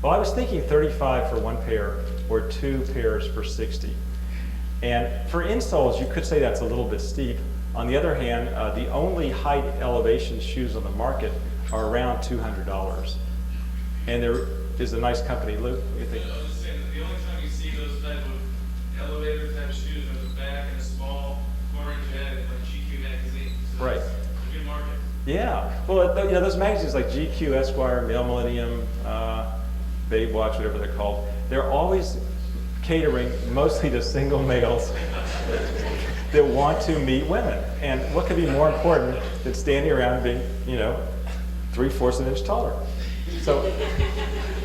well, I was thinking $35 for one pair or two pairs for $60. And for insoles, you could say that's a little bit steep. On the other hand, the only height elevation shoes on the market are around $200. And there is a nice company, Luke, what do you think? I was just saying that the only time you see those type of elevator type shoes are the back and a small orange head like GQ magazine. So Right. It's a good market. Yeah, well, you know, those magazines like GQ, Esquire, Male Millennium, Babe Watch, whatever they're called, they're always catering mostly to single males that want to meet women. And what could be more important than standing around being, you know, 3/4 of an inch taller? So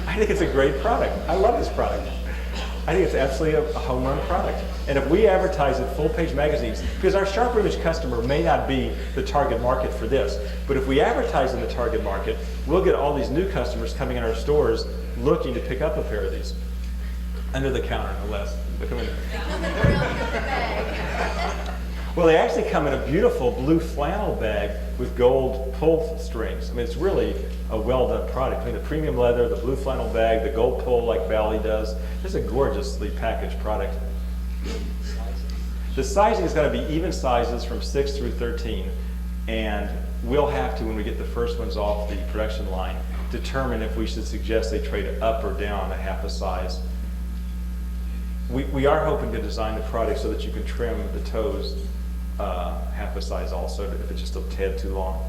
I think it's a great product. I love this product. I think it's absolutely a home run product. And if we advertise in full-page magazines, because our Sharper Image customer may not be the target market for this, but if we advertise in the target market, we'll get all these new customers coming in our stores looking to pick up a pair of these. Under the counter, no less. They come in. Well, they actually come in a beautiful blue flannel bag with gold pull strings. I mean, it's really a well-done product. I mean, the premium leather, the blue flannel bag, the gold pull like Bally does. This is a gorgeously packaged product. The sizing is going to be even sizes from 6 through 13. And we'll have to, when we get the first ones off the production line, determine if we should suggest they trade up or down a half a size. We are hoping to design the product so that you can trim the toes half a size also if it's just a tad too long.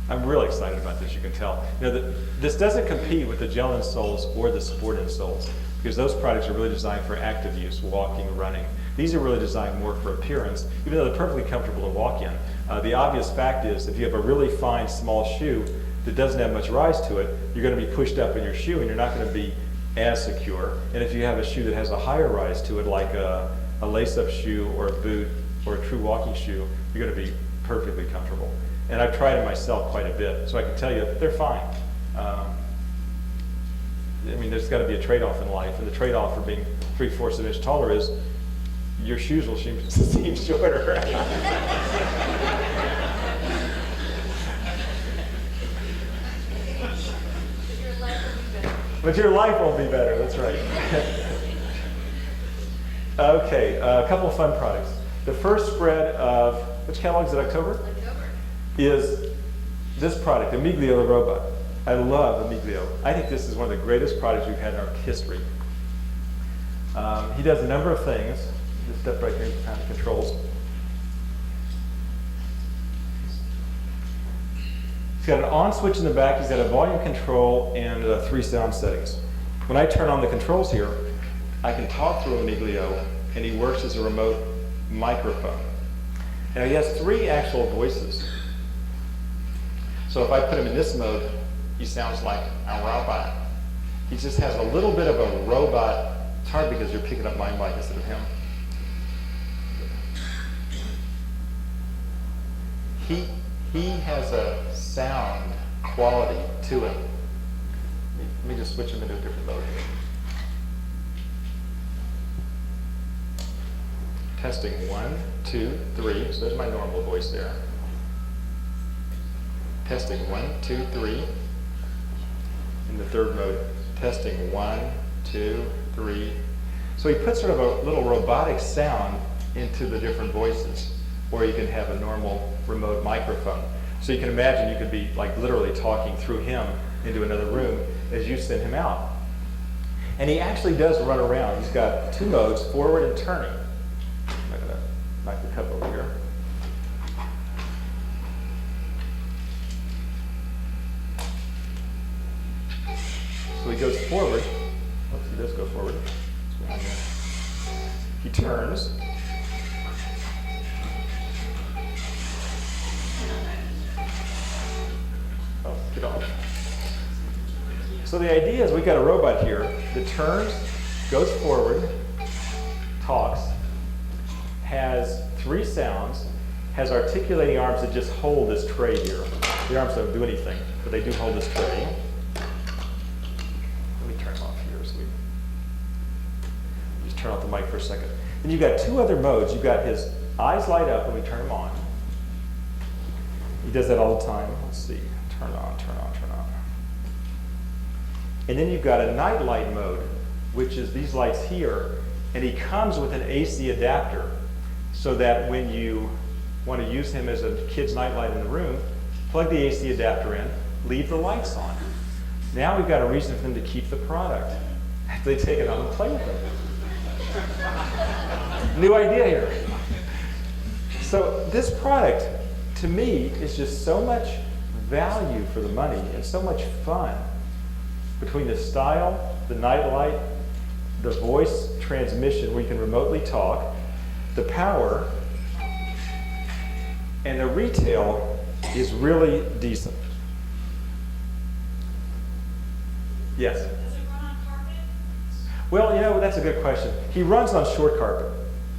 I'm really excited about this, you can tell. You know, this doesn't compete with the gel insoles or the sport insoles because those products are really designed for active use, walking, running. These are really designed more for appearance, even though they're perfectly comfortable to walk in. The obvious fact is if you have a really fine, small shoe that doesn't have much rise to it, you're going to be pushed up in your shoe and you're not going to be as secure. And if you have a shoe that has a higher rise to it, like a lace-up shoe or a boot or a true walking shoe, you're going to be perfectly comfortable. And I've tried it myself quite a bit, so I can tell you they're fine. I mean, there's got to be a trade-off in life, and the trade-off for being 3/4 of an inch taller is your shoes will seem shorter. But your life won't be better, that's right. Okay, a couple of fun products. The first spread of which catalog is it, October? October. Is this product, Amiglio the robot. I love Amiglio. I think this is one of the greatest products we've had in our history. He does a number of things. This step right here kind of controls. He's got an on switch in the back. He's got a volume control and 3 sound settings. When I turn on the controls here, I can talk through Amiglio, and he works as a remote microphone. Now he has 3 actual voices. So if I put him in this mode, he sounds like a robot. He just has a little bit of a robot. It's hard because you're picking up my mic instead of him. He has a sound quality to him. Let me just switch him into a different mode here. Testing 1, 2, 3. So there's my normal voice there. Testing 1, 2, 3. In the third mode, testing 1, 2, 3. So he puts sort of a little robotic sound into the different voices, or you can have a normal remote microphone. So you can imagine you could be like literally talking through him into another room as you send him out. And he actually does run around. He's got 2 modes, forward and turning. I'm going to knock the cup over here. So he goes forward. Oops, he does go forward. He turns. Oh, get off. So the idea is we've got a robot here that turns, goes forward, talks, has 3 sounds, has articulating arms that just hold this tray here. The arms don't do anything, but they do hold this tray. Let me turn him off here so we just turn off the mic for a second. Then you've got 2 other modes. You've got his eyes light up when we turn him on. He does that all the time. Let's see. Turn on, turn on, turn on. And then you've got a night light mode, which is these lights here, and he comes with an AC adapter so that when you want to use him as a kid's night light in the room, plug the AC adapter in, leave the lights on. Now we've got a reason for them to keep the product. They take it on and play with them. New idea here. So this product, to me, is just so much value for the money and so much fun. Between the style, the night light, the voice transmission where you can remotely talk, the power, and the retail is really decent. Yes? Does it run on carpet? Well, you know, that's a good question. He runs on short carpet.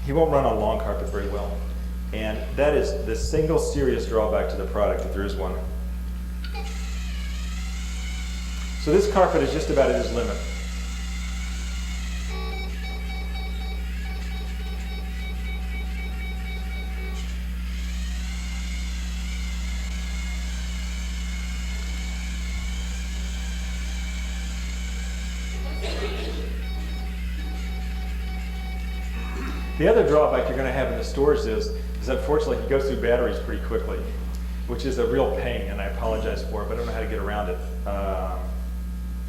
He won't run on long carpet very well. And that is the single serious drawback to the product, if there is one. So this carpet is just about at his limit. The other drawback you're going to have in the stores is unfortunately he goes through batteries pretty quickly, which is a real pain, and I apologize for it, but I don't know how to get around it.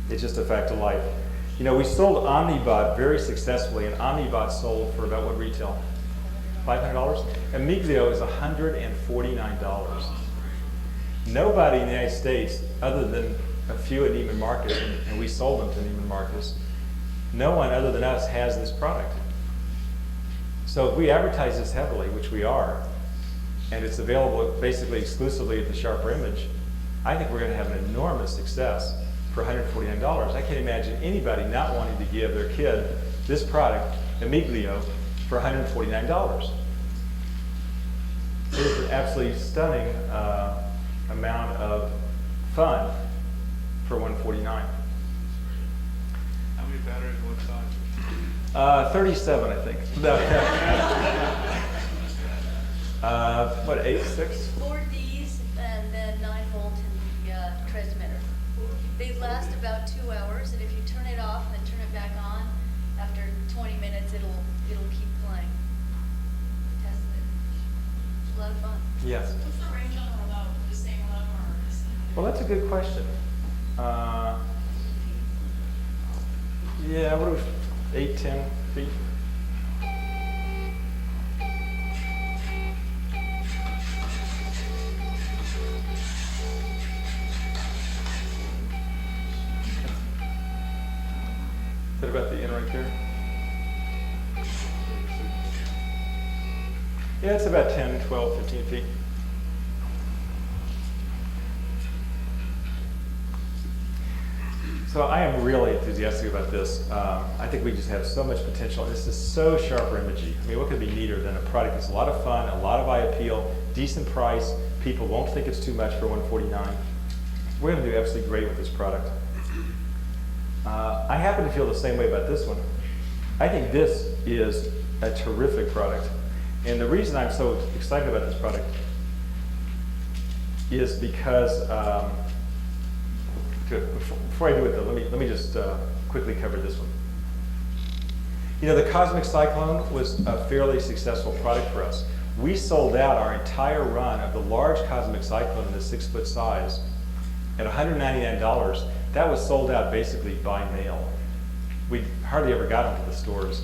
It's just a fact of life. You know, we sold Omnibot very successfully, and Omnibot sold for about what retail? $500? Amiglio is $149. Nobody in the United States, other than a few at Neiman Marcus, and we sold them to Neiman Marcus, no one other than us has this product. So if we advertise this heavily, which we are, and it's available basically exclusively at the SHRP Image, I think we're going to have an enormous success for $149. I can't imagine anybody not wanting to give their kid this product, Amiglio, for $149. It is an absolutely stunning amount of fun for $149. How many batteries, what size? 37, I think. No. What, 8, 6? 4 Ds and then 9 volt in the transmitter. They last about 2 hours, and if you turn it off and then turn it back on, after 20 minutes, it'll keep playing. Test it. a lot of fun. Yes. What's the range on the remote? The same remote or is it? Well, that's a good question. Yeah, what are we, 8, 10 feet? Is that about the end right there? Yeah, it's about 10, 12, 15 feet. So I am really enthusiastic about this. I think we just have so much potential. This is so sharper imaging. I mean, what could be neater than a product that's a lot of fun, a lot of eye appeal, decent price. People won't think it's too much for $149. We're going to do absolutely great with this product. I happen to feel the same way about this one. I think this is a terrific product. And the reason I'm so excited about this product is because, before I do it though, let me just quickly cover this one. You know, the Cosmic Cyclone was a fairly successful product for us. We sold out our entire run of the large Cosmic Cyclone in the 6-foot size at $199. That was sold out basically by mail. We hardly ever got them to the stores.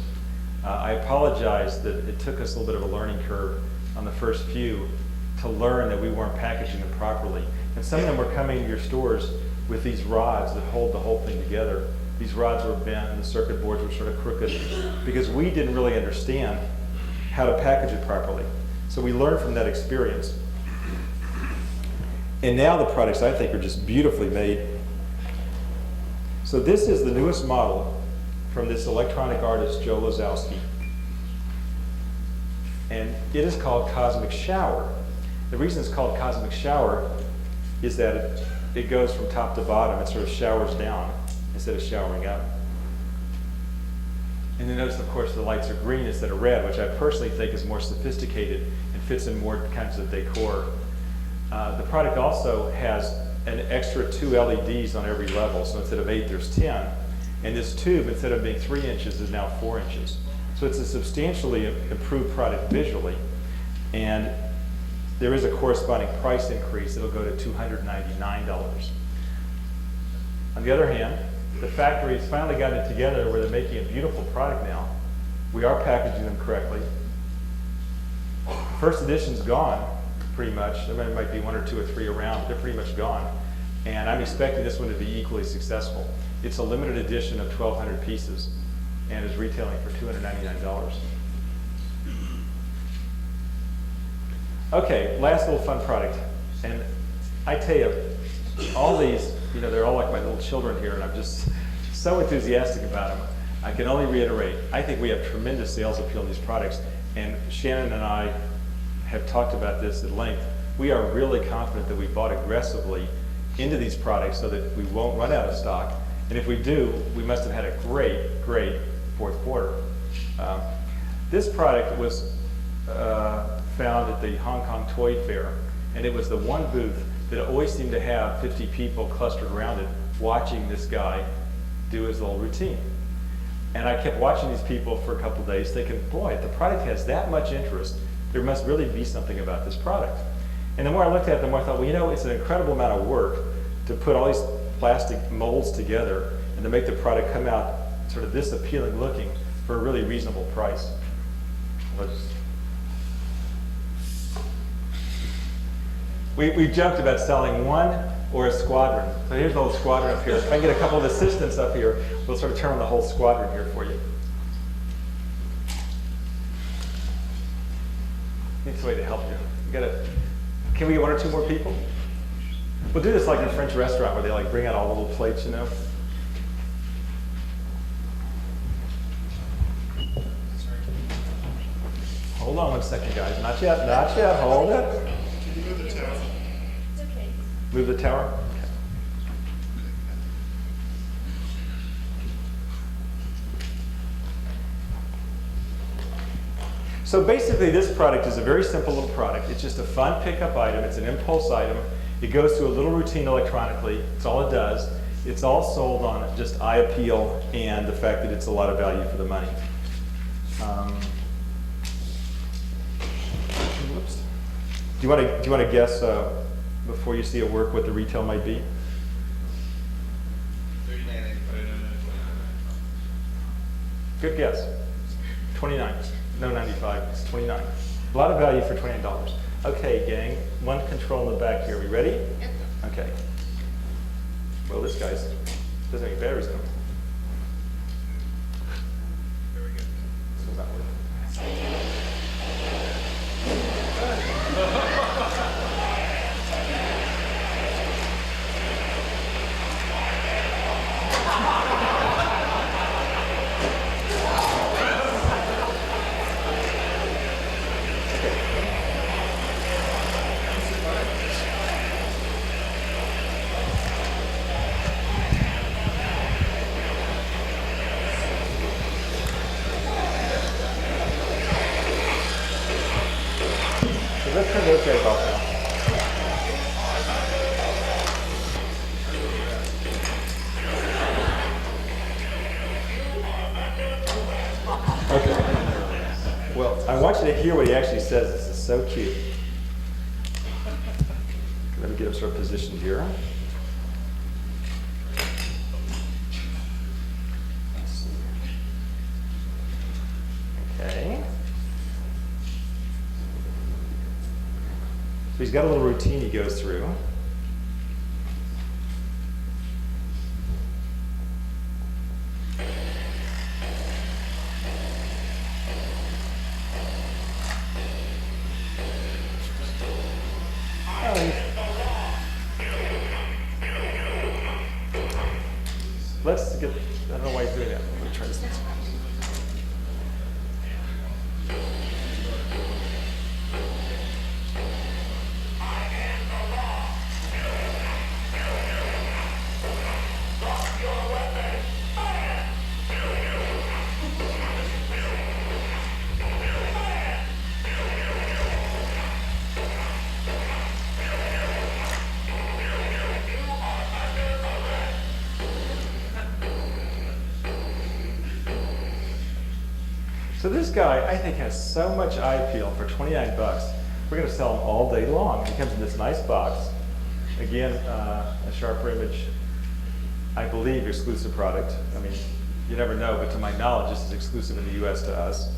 I apologize that it took us a little bit of a learning curve on the first few to learn that we weren't packaging them properly. And some of them were coming to your stores with these rods that hold the whole thing together. These rods were bent and the circuit boards were sort of crooked because we didn't really understand how to package it properly. So we learned from that experience. And now the products, I think, are just beautifully made. So this is the newest model from this electronic artist, Joe Lazowski. And it is called Cosmic Shower. The reason it's called Cosmic Shower is that it goes from top to bottom. It sort of showers down instead of showering up. And then notice, of course, the lights are green instead of red, which I personally think is more sophisticated and fits in more kinds of decor. The product also has an extra 2 LEDs on every level. So instead of 8, there's 10. And this tube, instead of being 3 inches, is now 4 inches. So it's a substantially improved product visually. And there is a corresponding price increase. It'll go to $299. On the other hand, the factory's finally gotten it together where they're making a beautiful product now. We are packaging them correctly. First edition's gone, pretty much. There might be 1 or 2 or 3 around, but they're pretty much gone. And I'm expecting this one to be equally successful. It's a limited edition of 1,200 pieces and is retailing for $299. Okay, last little fun product. And I tell you, all these, you know, they're all like my little children here, and I'm just so enthusiastic about them. I can only reiterate, I think we have tremendous sales appeal in these products, and Shannon and I have talked about this at length. We are really confident that we bought aggressively into these products so that we won't run out of stock. And if we do, we must have had a great, great fourth quarter. This product was found at the Hong Kong Toy Fair, and it was the one booth that always seemed to have 50 people clustered around it watching this guy do his little routine. And I kept watching these people for a couple of days thinking, boy, if the product has that much interest, there must really be something about this product. And the more I looked at it, the more I thought, well, you know, it's an incredible amount of work to put all these plastic molds together and to make the product come out sort of this appealing looking for a really reasonable price. We joked about selling one or a squadron. So here's the whole squadron up here. If I can get a couple of assistants up here, we'll sort of turn on the whole squadron here for you. Need somebody to help you. Can we get 1 or 2 more people? We'll do this like in a French restaurant where they like bring out all the little plates, you know? Hold on 1 second, guys. Not yet, not yet. Hold it. Can you move the tower? It's okay. Move the tower? Okay. So basically this product is a very simple little product. It's just a fun pickup item. It's an impulse item. It goes through a little routine electronically. That's all it does. It's all sold on just eye appeal and the fact that it's a lot of value for the money. Whoops. you want to guess before you see it work what the retail might be? Good guess. 29. No, 95. It's 29. A lot of value for $29. Okay, gang. One control in the back here. We ready? Okay. Well, this guy's doesn't have any batteries in him. Very good. This one's not working. Let's turn those guys off now. Okay. Well, I want you to hear what he actually says. This is so cute. Let me get him sort of positioned here. Okay. So he's got a little routine he goes through. Let's get, I don't know why he's doing that. I'm going to try this next time. So this guy, I think, has so much eye appeal for 29 bucks. We're going to sell him all day long. He comes in this nice box. Again, a SHRP image, I believe, exclusive product. I mean, you never know, but to my knowledge, this is exclusive in the US to us.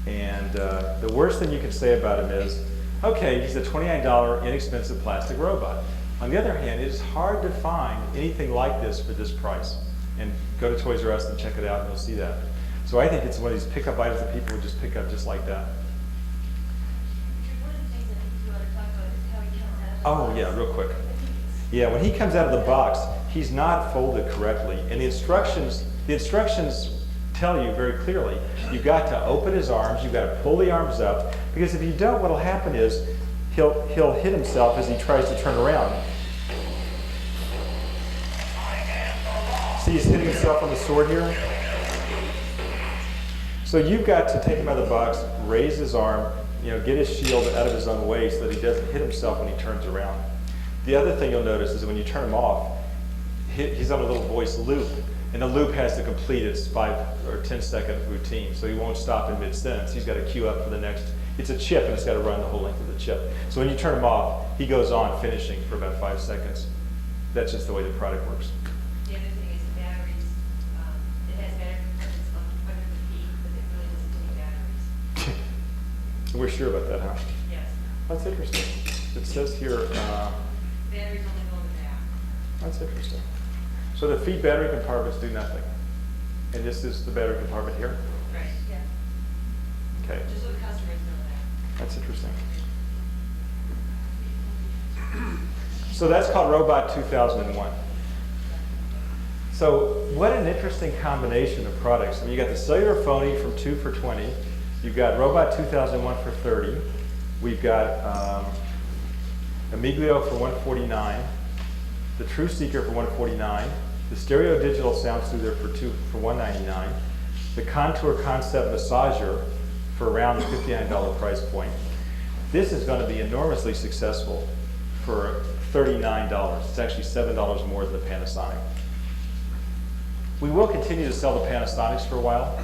And the worst thing you can say about him is, okay, he's a $29 inexpensive plastic robot. On the other hand, it is hard to find anything like this for this price. And go to Toys R Us and check it out, and you'll see that. So I think it's one of these pickup items that people would just pick up just like that. Oh yeah, real quick. Yeah, when he comes out of the box, he's not folded correctly. And the instructions tell you very clearly, you've got to open his arms, you've got to pull the arms up, because if you don't, what'll happen is he'll hit himself as he tries to turn around. See, he's hitting himself on the sword here. So you've got to take him out of the box, raise his arm, get his shield out of his own way so that he doesn't hit himself when he turns around. The other thing you'll notice is that when you turn him off, he's on a little voice loop, and the loop has to complete its 5 or 10-second routine, so he won't stop in mid-sentence. He's got to queue up for the next. It's a chip, and it's got to run the whole length of the chip. So when you turn him off, he goes on finishing for about 5 seconds. That's just the way the product works. The other thing is the batteries. It has battery compartments under the feet, but it really doesn't take batteries. We're sure about that, huh? Yes. That's interesting. It says here. Batteries only go in the back. That's interesting. So the feet battery compartments do nothing. And this is the battery compartment here? Right, yeah. Okay. Just so the customers know that. That's interesting. So that's called Robot 2001. So what an interesting combination of products. I mean, you got the cellular phony from 2 for $20. You've got Robot 2001 for $30. We've got Amiglio for $149. The True Seeker for $149. The Stereo Digital Sound Soother for $199. The Contour Concept Massager for around the $59 price point. This is going to be enormously successful for $39. It's actually $7 more than the Panasonic. We will continue to sell the Panasonics for a while,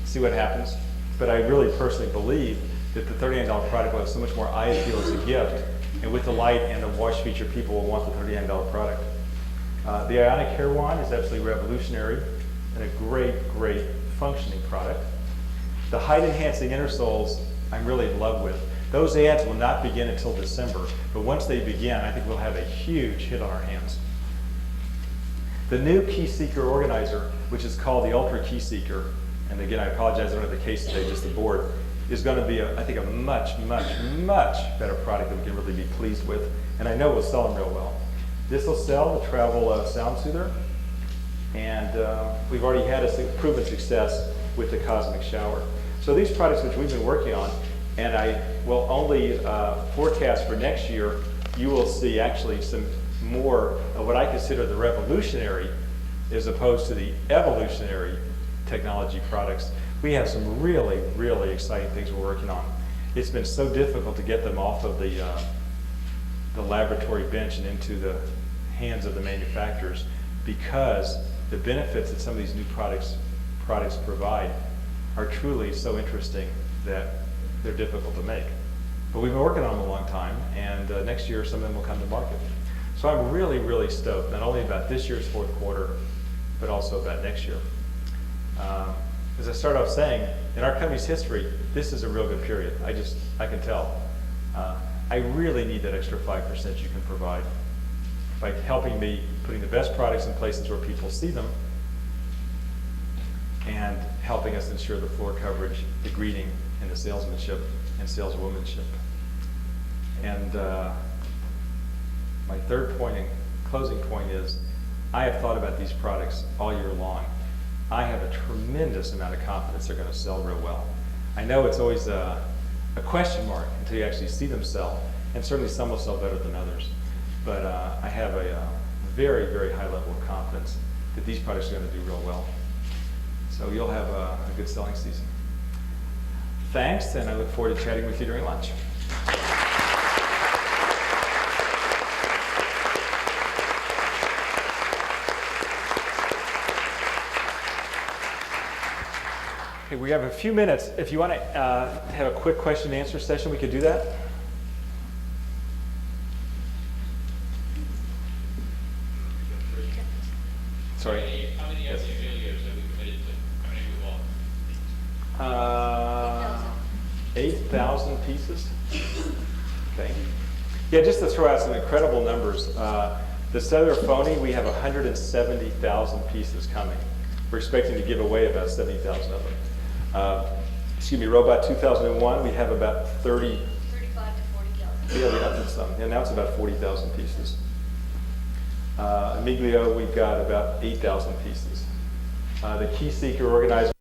see what happens, but I really personally believe that the $39 product will have so much more eye appeal as a gift, and with the light and the wash feature, people will want the $39 product. The Ionic Hair Wand is absolutely revolutionary and a great, great functioning product. The height enhancing inner soles, I'm really in love with. Those ads will not begin until December, but once they begin, I think we'll have a huge hit on our hands. The new Key Seeker organizer, which is called the Ultra Key Seeker, and again, I apologize, I don't have the case today, just the board, is going to be, I think, a much, much, much better product that we can really be pleased with, and I know we'll sell them real well. This will sell the travel sound soother, and we've already had a proven success with the Cosmic Shower. So these products which we've been working on, and I will only forecast for next year, you will see actually some more of what I consider the revolutionary as opposed to the evolutionary technology products. We have some really, really exciting things we're working on. It's been so difficult to get them off of the laboratory bench and into the hands of the manufacturers because the benefits that some of these new products provide are truly so interesting that they're difficult to make. But we've been working on them a long time, and next year some of them will come to market. So I'm really, really stoked, not only about this year's fourth quarter, but also about next year. As I start off saying, in our company's history, this is a real good period. I can tell. I really need that extra 5% you can provide by helping me putting the best products in places where people see them and helping us ensure the floor coverage, the greeting, and the salesmanship and saleswomanship. And my third point and closing point is I have thought about these products all year long. I have a tremendous amount of confidence they're going to sell real well. I know it's always a question mark until you actually see them sell, and certainly some will sell better than others. But I have a very, very high level of confidence that these products are going to do real well. So you'll have a good selling season. Thanks, and I look forward to chatting with you during lunch. Okay, we have a few minutes. If you want to have a quick question and answer session, we could do that. Sorry. How many of the affiliates have we committed to? How many we want? 8,000 pieces. Okay. Yeah, just to throw out some incredible numbers. The cellular phony, we have 170,000 pieces coming. We're expecting to give away about 70,000 of them. Robot 2001, we have about 35 to 40,000. Yeah, we have some. And now it's about 40,000 pieces. Amiglio, we've got about 8,000 pieces. The Key Seeker organizer.